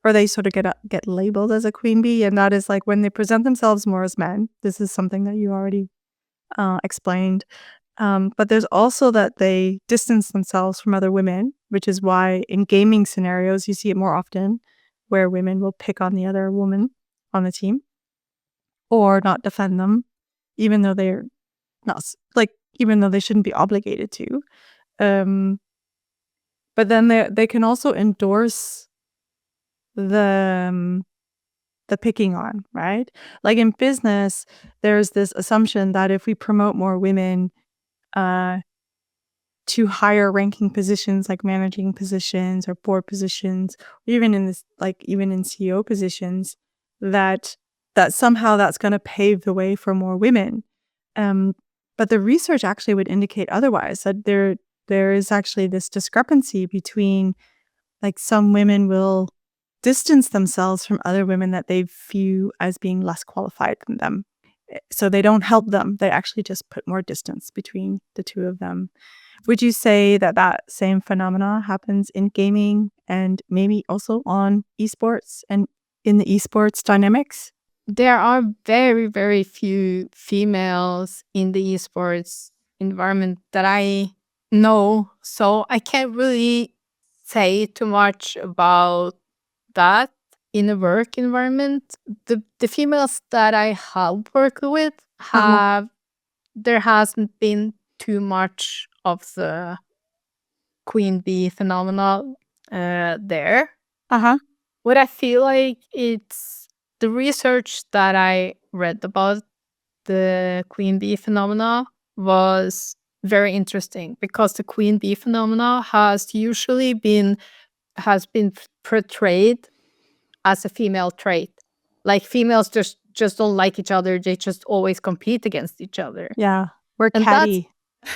or they sort of get labeled as a queen bee, and that is like when they present themselves more as men. This is something that you already explained. But there's also that they distance themselves from other women, which is why in gaming scenarios you see it more often, where women will pick on the other woman on the team or not defend them, even though they're not even though they shouldn't be obligated to. But then they can also endorse the picking on, right? Like in business, there's this assumption that if we promote more women to higher ranking positions, like managing positions or board positions, or even in CEO positions, that somehow that's going to pave the way for more women. But the research actually would indicate otherwise, that there is actually this discrepancy between, like, some women will distance themselves from other women that they view as being less qualified than them. So they don't help them. They actually just put more distance between the two of them. Would you say that same phenomena happens in gaming and maybe also on esports and in the esports dynamics? There are very, very few females in the esports environment that I know, so I can't really say too much about that in a work environment. The females that I have worked with there hasn't been too much of the queen bee phenomena there. What I feel like it's the research that I read about the queen bee phenomena was very interesting, because the queen bee phenomena has been portrayed as a female trait. Like, females just don't like each other, they just always compete against each other. Yeah, we're And catty.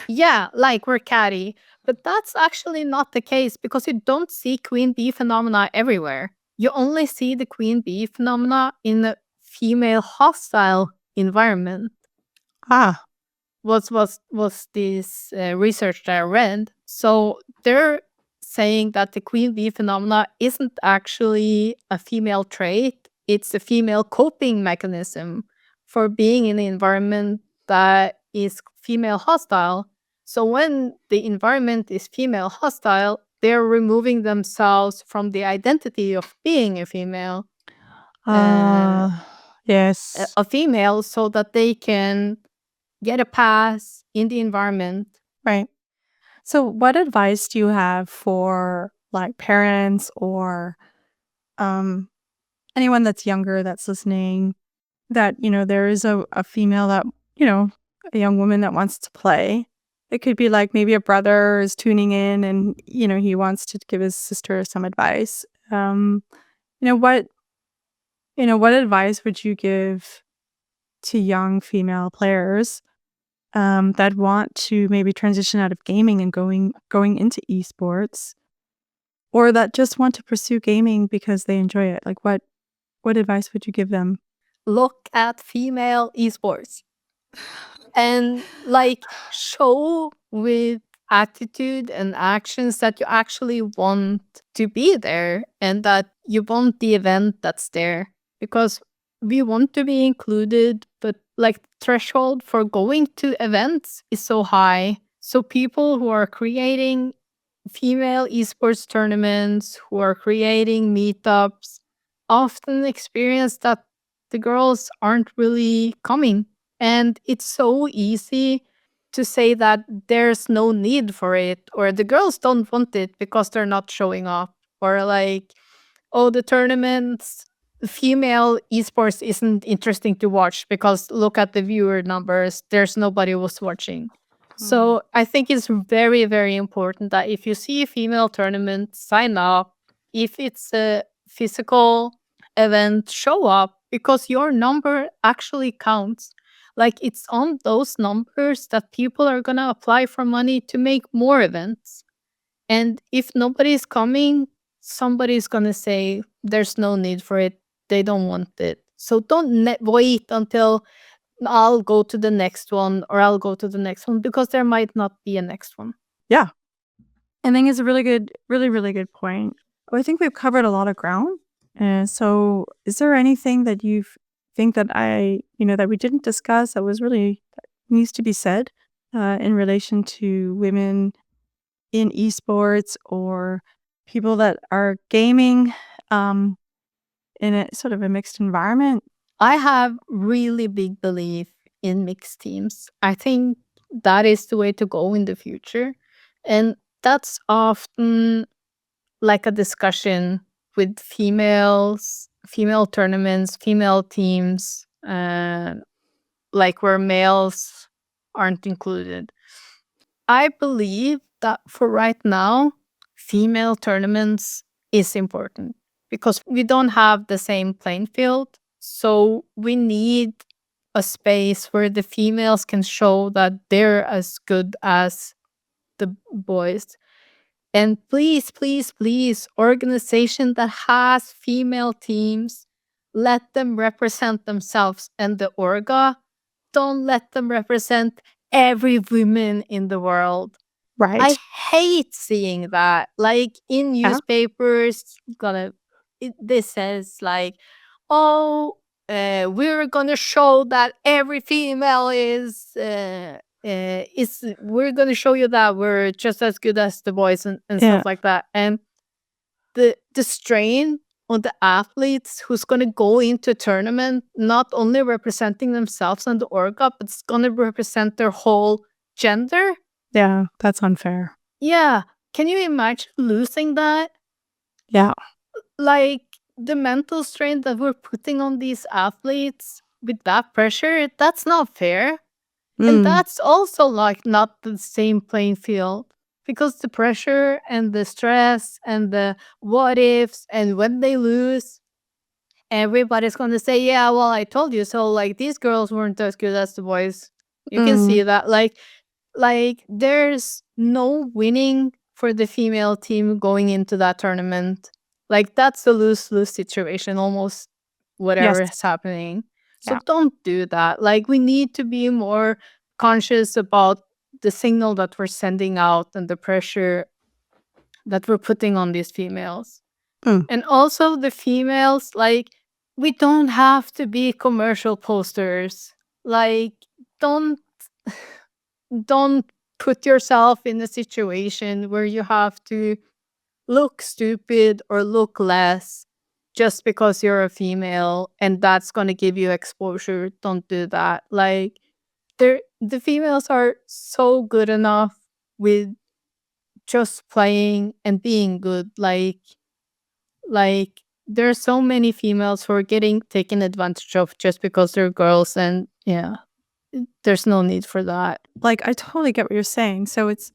Yeah, like we're catty. But that's actually not the case, because you don't see queen bee phenomena everywhere. You only see the queen bee phenomena in a female hostile environment. Was this research that I read. So they're saying that the queen bee phenomena isn't actually a female trait. It's a female coping mechanism for being in an environment that is female hostile. So when the environment is female hostile, they're removing themselves from the identity of being a female. Yes. A female, so that they can get a pass in the environment. Right. So what advice do you have for, like, parents or anyone that's younger that's listening, that, there is a female that, a young woman that wants to play? It could be like maybe a brother is tuning in and, he wants to give his sister some advice. What advice would you give to young female players that want to maybe transition out of gaming and going into esports, or that just want to pursue gaming because they enjoy it? Like, what What advice would you give them? Look at female esports and like show with attitude and actions that you actually want to be there and that you want the event that's there, because we want to be included, but like threshold for going to events is so high. So people who are creating female esports tournaments, who are creating meetups, often experience that the girls aren't really coming. And it's so easy to say that there's no need for it, or the girls don't want it because they're not showing up, or like, oh, the tournaments, female esports isn't interesting to watch because look at the viewer numbers, there's nobody who's watching. So I think it's very, very important that if you see a female tournament, sign up. If it's a physical event, show up, because your number actually counts. Like, it's on those numbers that people are going to apply for money to make more events. And if nobody's coming, somebody's going to say there's no need for it. They don't want it. So don't wait until I'll go to the next one or I'll go to the next one, because there might not be a next one. Yeah. I think it's a really good, really good point. I think we've covered a lot of ground. So is there anything that you think that that we didn't discuss that was really that needs to be said in relation to women in esports or people that are gaming in a sort of a mixed environment? I have really big belief in mixed teams. I think that is the way to go in the future. And that's often like a discussion with females, female tournaments, female teams, like where males aren't included. I believe that for right now, female tournaments is important because we don't have the same playing field. So we need a space where the females can show that they're as good as the boys. And please, please, please, organization that has female teams, let them represent themselves. And the orga, don't let them represent every woman in the world. Right. I hate seeing that. Like in newspapers, this says like, oh, we're gonna show that every female is we're gonna show you that we're just as good as the boys and stuff like that. And the strain on the athletes who's gonna go into a tournament not only representing themselves and the orga, but it's gonna represent their whole gender. Yeah, that's unfair. Yeah. Can you imagine losing that? Yeah. Like the mental strain that we're putting on these athletes with that pressure, that's not fair. And that's also like not the same playing field, because the pressure and the stress and the what ifs, and when they lose, everybody's going to say, yeah, well, I told you so. Like these girls weren't as good as the boys. You can see that. Like there's no winning for the female team going into that tournament. Like that's a lose-lose situation, almost whatever is happening. So don't do that. Like we need to be more conscious about the signal that we're sending out and the pressure that we're putting on these females. And also the females, like we don't have to be commercial posters. Like don't put yourself in a situation where you have to look stupid or look less just because you're a female and that's going to give you exposure. Don't do that. Like the females are so good enough with just playing and being good. Like there are so many females who are getting taken advantage of just because they're girls, and yeah, there's no need for that. Like, I totally get what you're saying. So it's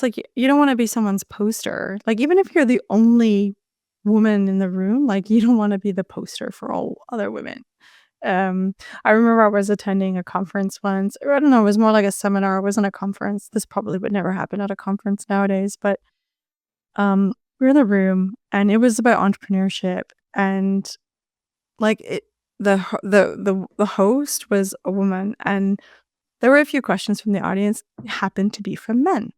like you don't want to be someone's poster. Like, even if you're the only woman in the room, like you don't want to be the poster for all other women. I remember I was attending a conference once, or I don't know, it was more like a seminar. It wasn't a conference. This probably would never happen at a conference nowadays, but we were in the room and it was about entrepreneurship, and the host was a woman, and there were a few questions from the audience happened to be from men.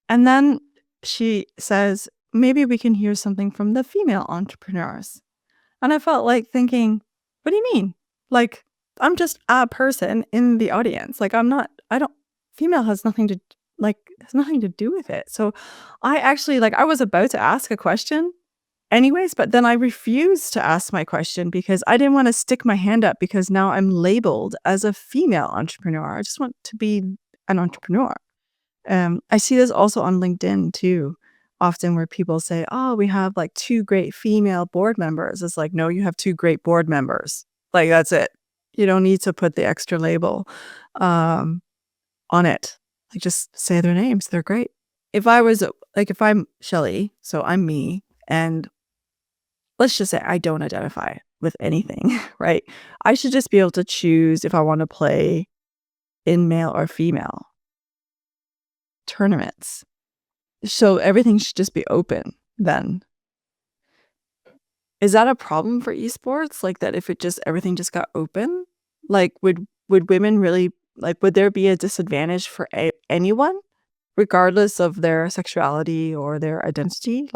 And then she says, maybe we can hear something from the female entrepreneurs. And I felt like thinking, what do you mean? Like, I'm just a person in the audience. Like, female has nothing to do with it. So I actually, I was about to ask a question anyways, but then I refused to ask my question because I didn't want to stick my hand up because now I'm labeled as a female entrepreneur. I just want to be an entrepreneur. I see this also on LinkedIn too, often where people say, oh, we have 2 great female board members. It's like, no, you have 2 great board members. That's it. You don't need to put the extra label on it. Just say their names. They're great. If I'm Shellie, so I'm me, and let's just say I don't identify with anything, right? I should just be able to choose if I want to play in male or female tournaments. So everything should just be open then. Is that a problem for esports? That if everything just got open? Would women really, would there be a disadvantage for anyone, regardless of their sexuality or their identity?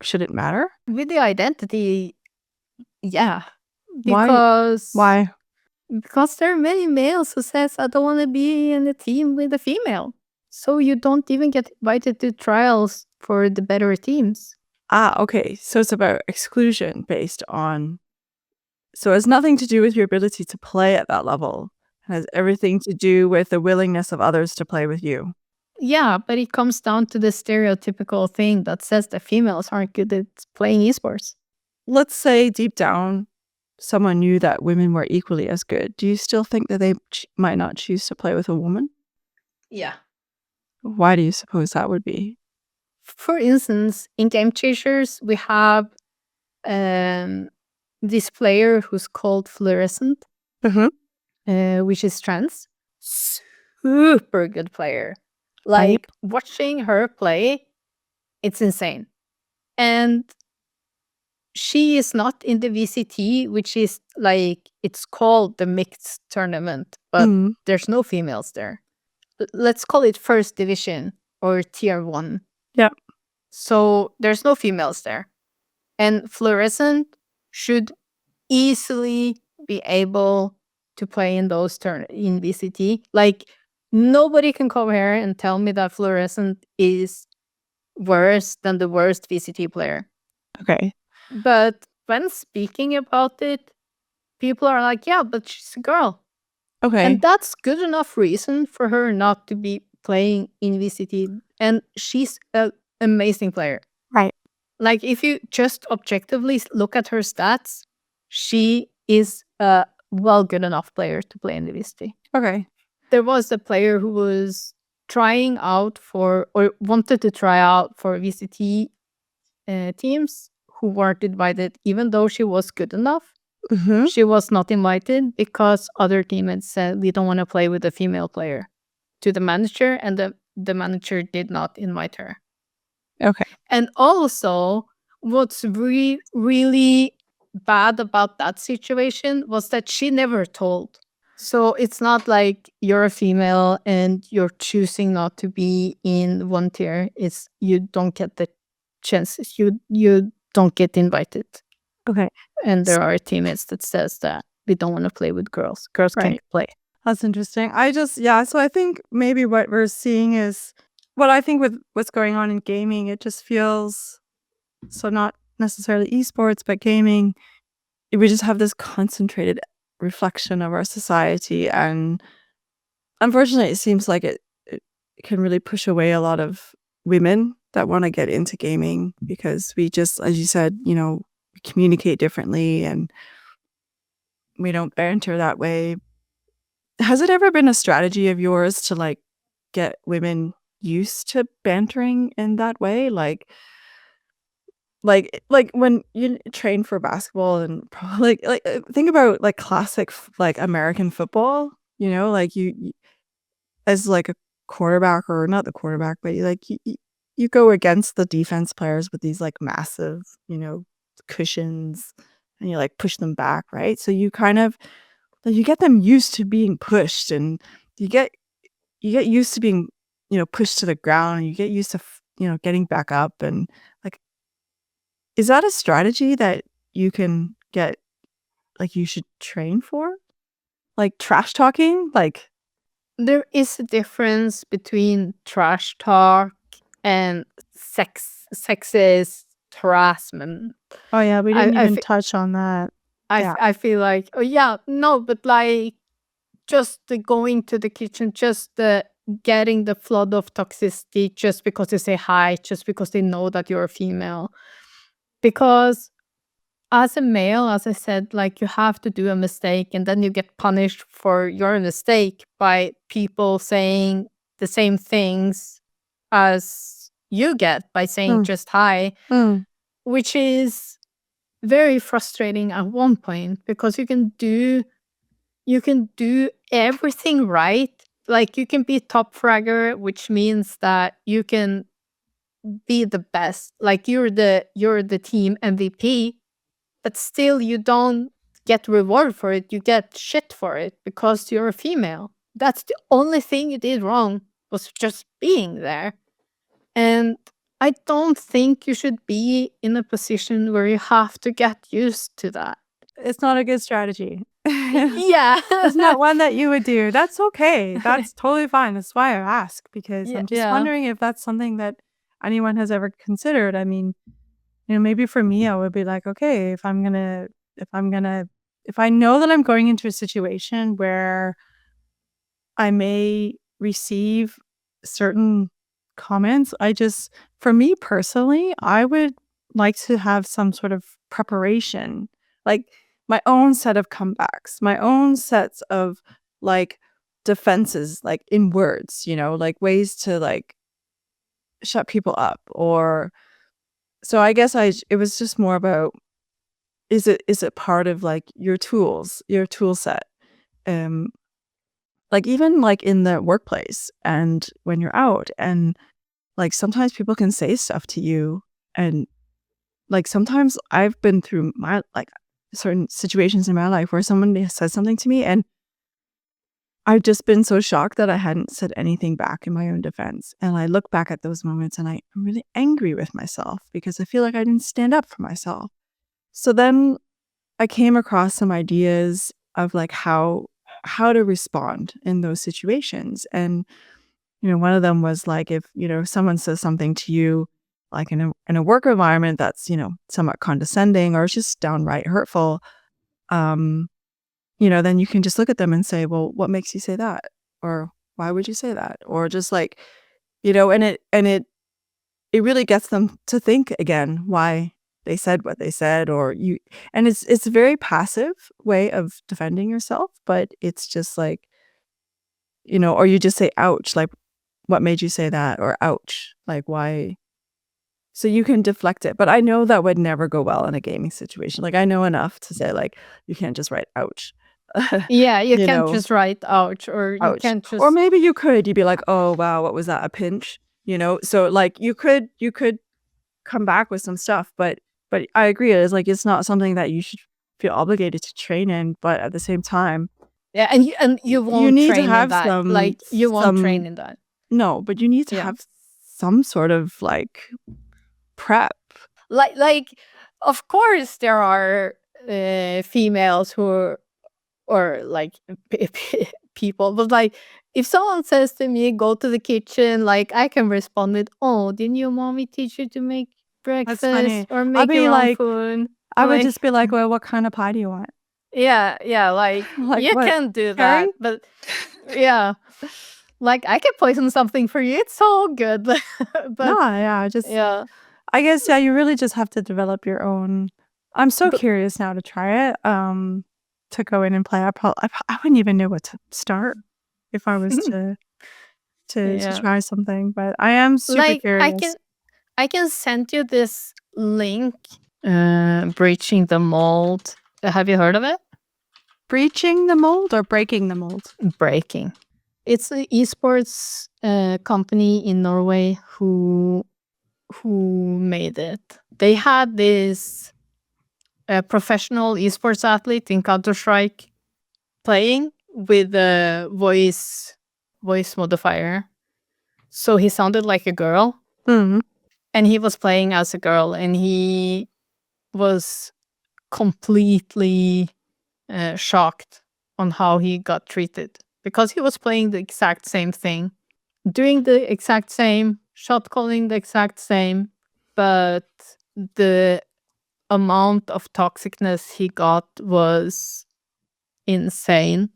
Should it matter? With the identity, yeah. Why? Why? Because there are many males who says, I don't want to be in a team with a female. So you don't even get invited to trials for the better teams. Okay. So it's about exclusion based on... So it has nothing to do with your ability to play at that level. It has everything to do with the willingness of others to play with you. Yeah, but it comes down to the stereotypical thing that says that females aren't good at playing esports. Let's say deep down, someone knew that women were equally as good. Do you still think that they might not choose to play with a woman? Yeah. Why do you suppose that would be? For instance, in Game Chasers, we have this player who's called Fluorescent, which is trans. Super good player. Watching her play, it's insane. And she is not in the VCT, which is it's called the mixed tournament, but there's no females there. Let's call it first division or tier 1. Yeah. So there's no females there. And Fluorescent should easily be able to play in those in VCT. Nobody can come here and tell me that Fluorescent is worse than the worst VCT player. Okay. But when speaking about it, people are like, yeah, but she's a girl. Okay. And that's good enough reason for her not to be playing in VCT. And she's an amazing player. Right. If you just objectively look at her stats, she is a good enough player to play in the VCT. Okay. There was a player who was trying out or wanted to try out for VCT teams who weren't invited, even though she was good enough. She was not invited because other teammates said, we don't want to play with a female player, to the manager, and the manager did not invite her. Okay. And also, what's really bad about that situation was that she never told. So it's not like you're a female and you're choosing not to be in one tier. It's you don't get the chances. You don't get invited. Okay. And there are teammates that says that we don't want to play with girls. Girls can't play. That's interesting. So I think maybe what we're seeing is what I think with what's going on in gaming, it just feels so not necessarily esports, but gaming. We just have this concentrated reflection of our society. And unfortunately, it seems like it can really push away a lot of women that want to get into gaming because we just, as you said, we communicate differently and we don't banter that way. Has it ever been a strategy of yours to get women used to bantering in that way? Like when you train for basketball and probably think about classic American football, you as a quarterback, or not the quarterback, but you go against the defense players with these massive, cushions and you like push them back, right? So you kind of you get them used to being pushed, and you get used to being, pushed to the ground, and you get used to, getting back up. And like, is that a strategy that you can get, like, you should train for? Like trash talking? Like, There is a difference between trash talk and sexist harassment. oh yeah, we didn't I even fe- touch on that. Yeah. I feel like, oh yeah, no, but like just the going to the kitchen, just the getting the flood of toxicity just because they say hi, just because they know that you're a female. Because as a male, as I said, like you have to do a mistake and then you get punished for your mistake by people saying the same things as you get by saying Mm. just hi, which is very frustrating at one point because you can do everything right. Like you can be top fragger, which means that you can be the best. Like you're the team MVP, but still you don't get reward for it. You get shit for it because you're a female. That's the only thing you did wrong, was just being there. And I don't think you should be in a position where you have to get used to that. It's not a good strategy. Yeah. It's not one that you would do. That's okay. That's totally fine. That's why I ask, because I'm just Yeah. wondering if that's something that anyone has ever considered. I mean, maybe for me, I would be like, okay, if I know that I'm going into a situation where I may receive certain comments, for me personally, I would like to have some sort of preparation, like my own set of comebacks, my own sets of like defenses, like in words, like ways to like shut people up. Or so I guess it was just more about, is it part of like your tool set? Like even like in the workplace and when you're out, and like sometimes people can say stuff to you, and like sometimes I've been through my like certain situations in my life where someone says something to me and I've just been so shocked that I hadn't said anything back in my own defense. And I look back at those moments and I'm really angry with myself because I feel like I didn't stand up for myself. So then I came across some ideas of like how to respond in those situations. And one of them was like, if someone says something to you like in a work environment that's somewhat condescending or just downright hurtful, then you can just look at them and say, well, what makes you say that? Or why would you say that? Or just like, and it really gets them to think again why they said what they said. And it's a very passive way of defending yourself, but it's just like, or you just say, ouch, like, what made you say that? Or ouch, like, why? So you can deflect it. But I know that would never go well in a gaming situation. Like, I know enough to say, like, you can't just write ouch. Yeah, you can't just write ouch, or you ouch. can't just. Or maybe you could. You'd be like, oh, wow, what was that? A pinch? So like you could come back with some stuff. But I agree. It's like, it's not something that you should feel obligated to train in. But at the same time, yeah, and you won't need to train in have that. some- Like you won't some- train in that. no, but you need to Yeah. have some sort of like prep. Like of course there are females who or like people, but like if someone says to me, go to the kitchen, like I can respond with, oh, didn't your mommy teach you to make breakfast funny. or I'd make be your own like- food? I would Like, just be like, well, what kind of pie do you want? yeah, like, Like you what, can do Carrie? that, but yeah, like I can poison something for you, it's so good. But No, yeah, yeah, I guess, yeah, you really just have to develop your own. I'm so But- curious now to try it. To go in and play. I wouldn't even know what to start if I was to Yeah. try something. But I am super like curious. I can send you this link, breaching the mold. Have you heard of it? Breaching the mold or breaking the mold? Breaking. It's an esports company in Norway who made it. They had this a professional esports athlete in Counter-Strike playing with a voice modifier. So he sounded like a girl, Mm. and he was playing as a girl, and he was completely shocked on how he got treated because he was playing the exact same thing, doing the exact same, shot calling the exact same, but the amount of toxicness he got was insane.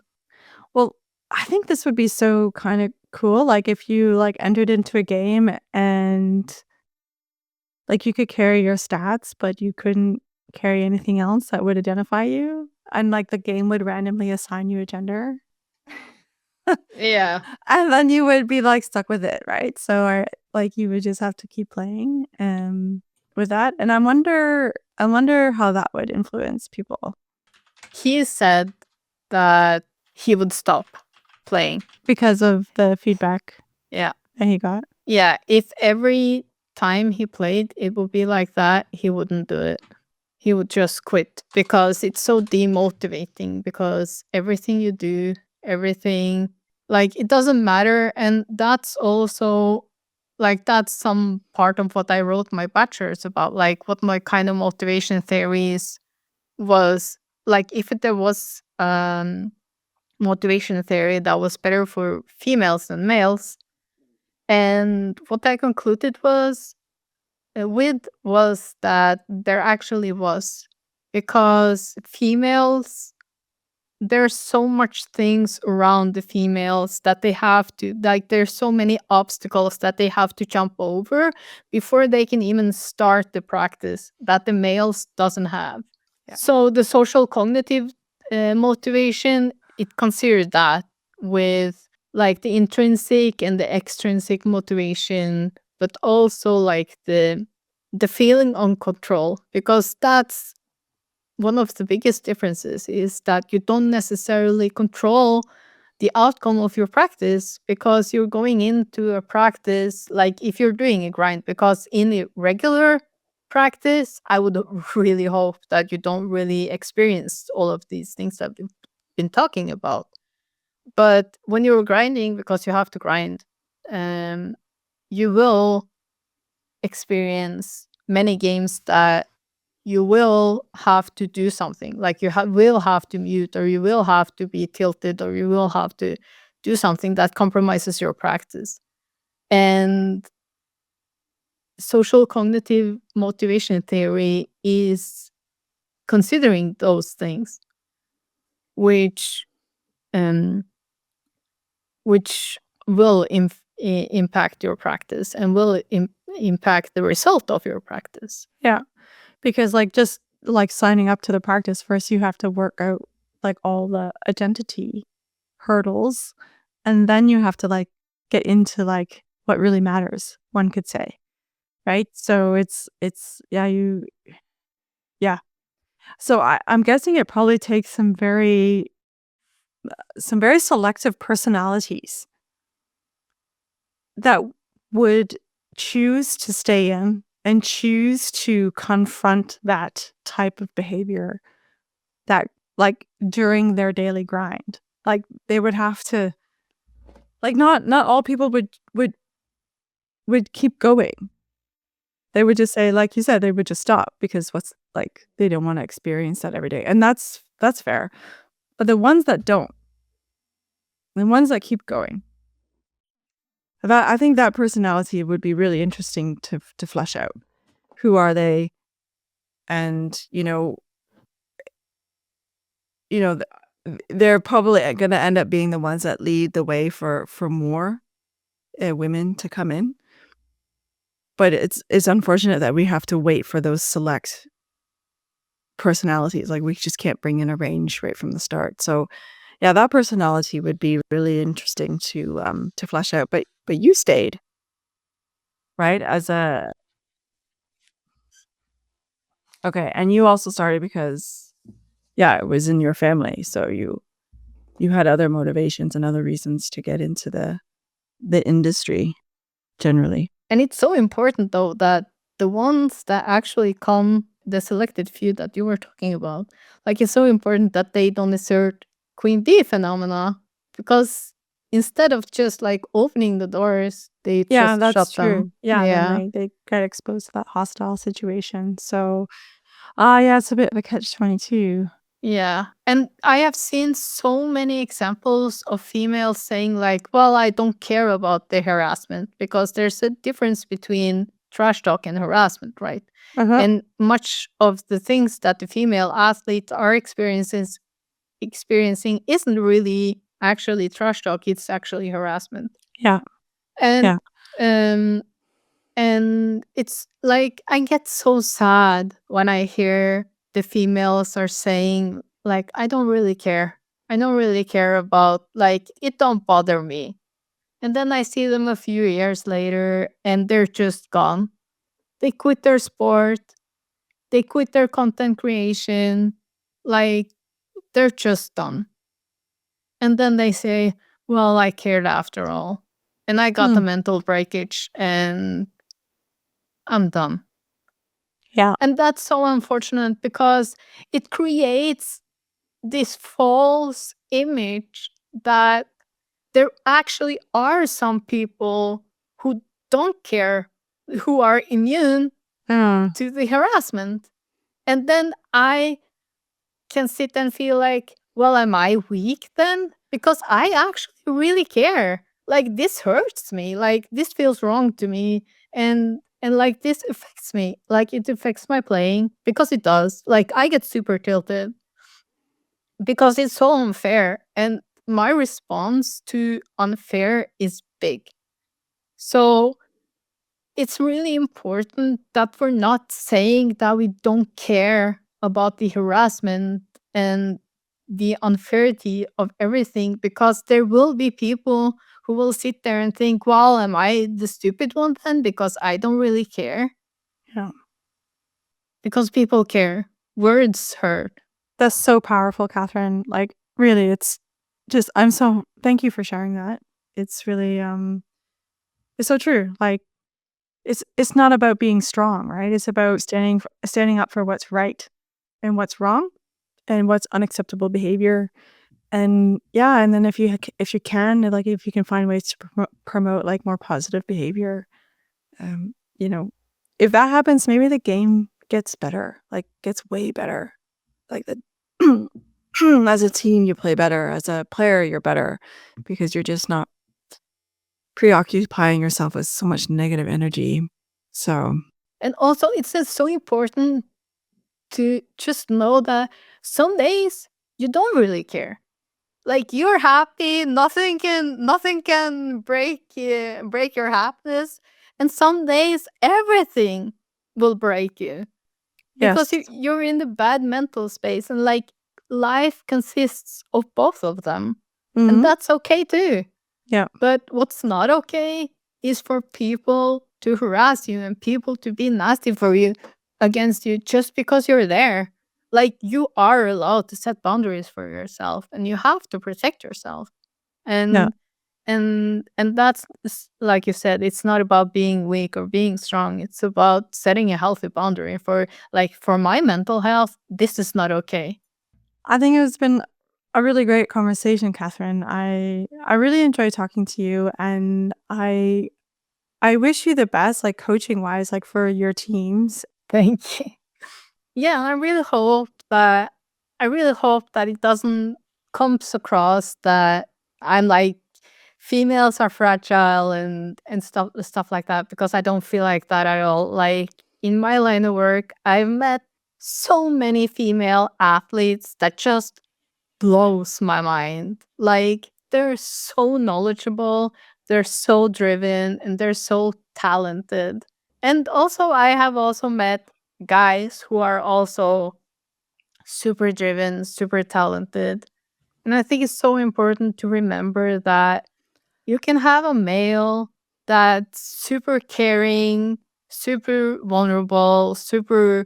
Well, I think this would be so kind of cool. Like if you like entered into a game and like you could carry your stats, but you couldn't carry anything else that would identify you. And like the game would randomly assign you a gender. Yeah. And then you would be like stuck with it, right? So like you would just have to keep playing with that. And I wonder how that would influence people. He said that he would stop playing. Because of the feedback Yeah. that he got. Yeah. If every time he played it would be like that, he wouldn't do it. He would just quit because it's so demotivating, because everything you do, everything, like, it doesn't matter. And that's also, like, that's some part of what I wrote my bachelor's about, like, what my kind of motivation theories was. Like, if there was motivation theory that was better for females than males, and what I concluded was that there actually was, because females, there's so much things around the females that they have to, like, there's so many obstacles that they have to jump over before they can even start the practice that the males doesn't have. Yeah. So the social cognitive motivation, it considers that with like the intrinsic and the extrinsic motivation, but also like the feeling on control, because that's one of the biggest differences, is that you don't necessarily control the outcome of your practice, because you're going into a practice, like if you're doing a grind, because in a regular practice, I would really hope that you don't really experience all of these things that we've been talking about. But when you're grinding, because you have to grind, you will experience many games that you will have to do something, like you will have to mute, or you will have to be tilted, or you will have to do something that compromises your practice. And social cognitive motivation theory is considering those things, which will impact your practice and will impact the result of your practice. Yeah. Because like just like signing up to the practice, first you have to work out like all the identity hurdles, and then you have to like get into like what really matters, one could say. Right? So it's yeah. So I'm guessing it probably takes some very selective personalities that would choose to stay in and choose to confront that type of behavior, that like during their daily grind. Like they would have to, like not all people would keep going. They would just say, like you said, they would just stop because they don't want to experience that every day. And that's fair. But the ones that don't, the ones that keep going, I think that personality would be really interesting to flesh out. Who are they? And they're probably going to end up being the ones that lead the way for more women to come in. But it's unfortunate that we have to wait for those select personalities. Like we just can't bring in a range right from the start. So yeah, that personality would be really interesting to flesh out. But you stayed, right? Okay, and you also started because it was in your family. So you had other motivations and other reasons to get into the industry generally. And it's so important, though, that the ones that actually come the selected few that you were talking about. Like, it's so important that they don't assert queen bee phenomena, because instead of just like opening the doors, they Yeah, just that's shut them. true. Yeah, then Yeah. they get exposed to that hostile situation. So, yeah, it's a bit of a catch-22. Yeah. And I have seen so many examples of females saying, like, well, I don't care about the harassment, because there's a difference between trash talk and harassment, right? Uh-huh. And much of the things that the female athletes are experiencing isn't really actually trash talk, it's actually harassment. Yeah. And Yeah. um and it's like I get so sad when I hear the females are saying, like, I don't really care. I don't really care about, like, it don't bother me. And then I see them a few years later and they're just gone. They quit their sport, they quit their content creation, like, they're just done. And then they say, well, I cared after all. And I got a Mm. mental breakage and I'm done. Yeah. And that's so unfortunate, because it creates this false image that there actually are some people who don't care, who are immune Mm. to the harassment. And then I can sit and feel like, well, am I weak then? Because I actually really care. Like, this hurts me. Like, this feels wrong to me. And like, this affects me. Like, it affects my playing, because it does. Like, I get super tilted because it's so unfair. And my response to unfair is big. So it's really important that we're not saying that we don't care about the harassment and the unfairity of everything, because there will be people who will sit there and think, well, am I the stupid one then, because I don't really care? Yeah. Because people care. Words hurt. That's so powerful, Catherine. Like, really, it's just thank you for sharing that. It's really it's so true. Like, it's not about being strong, right? It's about standing up for what's right and what's wrong and what's unacceptable behavior. And yeah, and then if you can, like, if you can find ways to promote like more positive behavior, you know, if that happens, maybe the game gets better, like gets way better. Like the as a team, you play better. As a player, you're better because you're just not preoccupying yourself with so much negative energy. So And also, it's just so important to just know that some days you don't really care. Like, you're happy, nothing can break your happiness. And some days everything will break you, because yes, you're in the bad mental space, and like, life consists of both of them. And hmm that's okay too. yeah, But what's not okay is for people to harass you and people to be nasty for you against you just because you're there. Like, you are allowed to set boundaries for yourself, and you have to protect yourself. yeah. And that's like you said, it's not about being weak or being strong. It's about setting a healthy boundary for, like, for my mental health, this is not okay. I think it's been a really great conversation, Catherine. I really enjoyed talking to you, and I wish you the best, like coaching wise, like for your teams. Thank you. Yeah, I really hope that it doesn't comes across that I'm like, females are fragile and stuff like that, because I don't feel like that at all. Like, in my line of work, I've met so many female athletes that just blows my mind. Like, they're so knowledgeable, they're so driven, and they're so talented. And also, I have also met guys who are also super driven, super talented. And I think it's so important to remember that you can have a male that's super caring, super vulnerable, super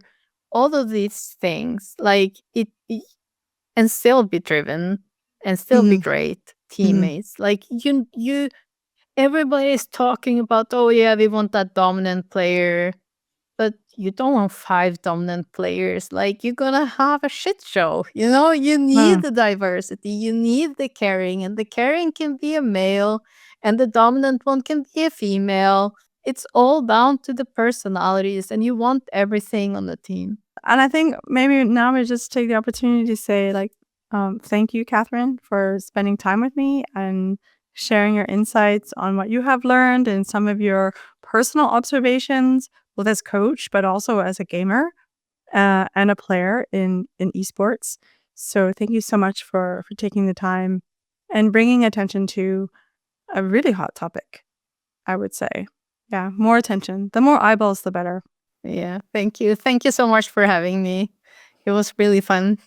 all of these things, like and still be driven and still be Hmm great hmm teammates. Like, you everybody is talking about, oh yeah, we want that dominant player. but you don't want 5 dominant players. Like, you're gonna have a shit show. You know, you need the diversity, you need the carrying, and the carrying can be a male, and the dominant one can be a female. It's all down to the personalities, and you want everything on the team. And I think maybe now we just take the opportunity to say, like, thank you, Cathrine, for spending time with me and sharing your insights on what you have learned and some of your personal observations, both as coach, but also as a gamer and a player in esports. So thank you so much for taking the time and bringing attention to a really hot topic, I would say. Yeah, more attention. The more eyeballs, the better. Yeah, thank you. Thank you so much for having me. It was really fun.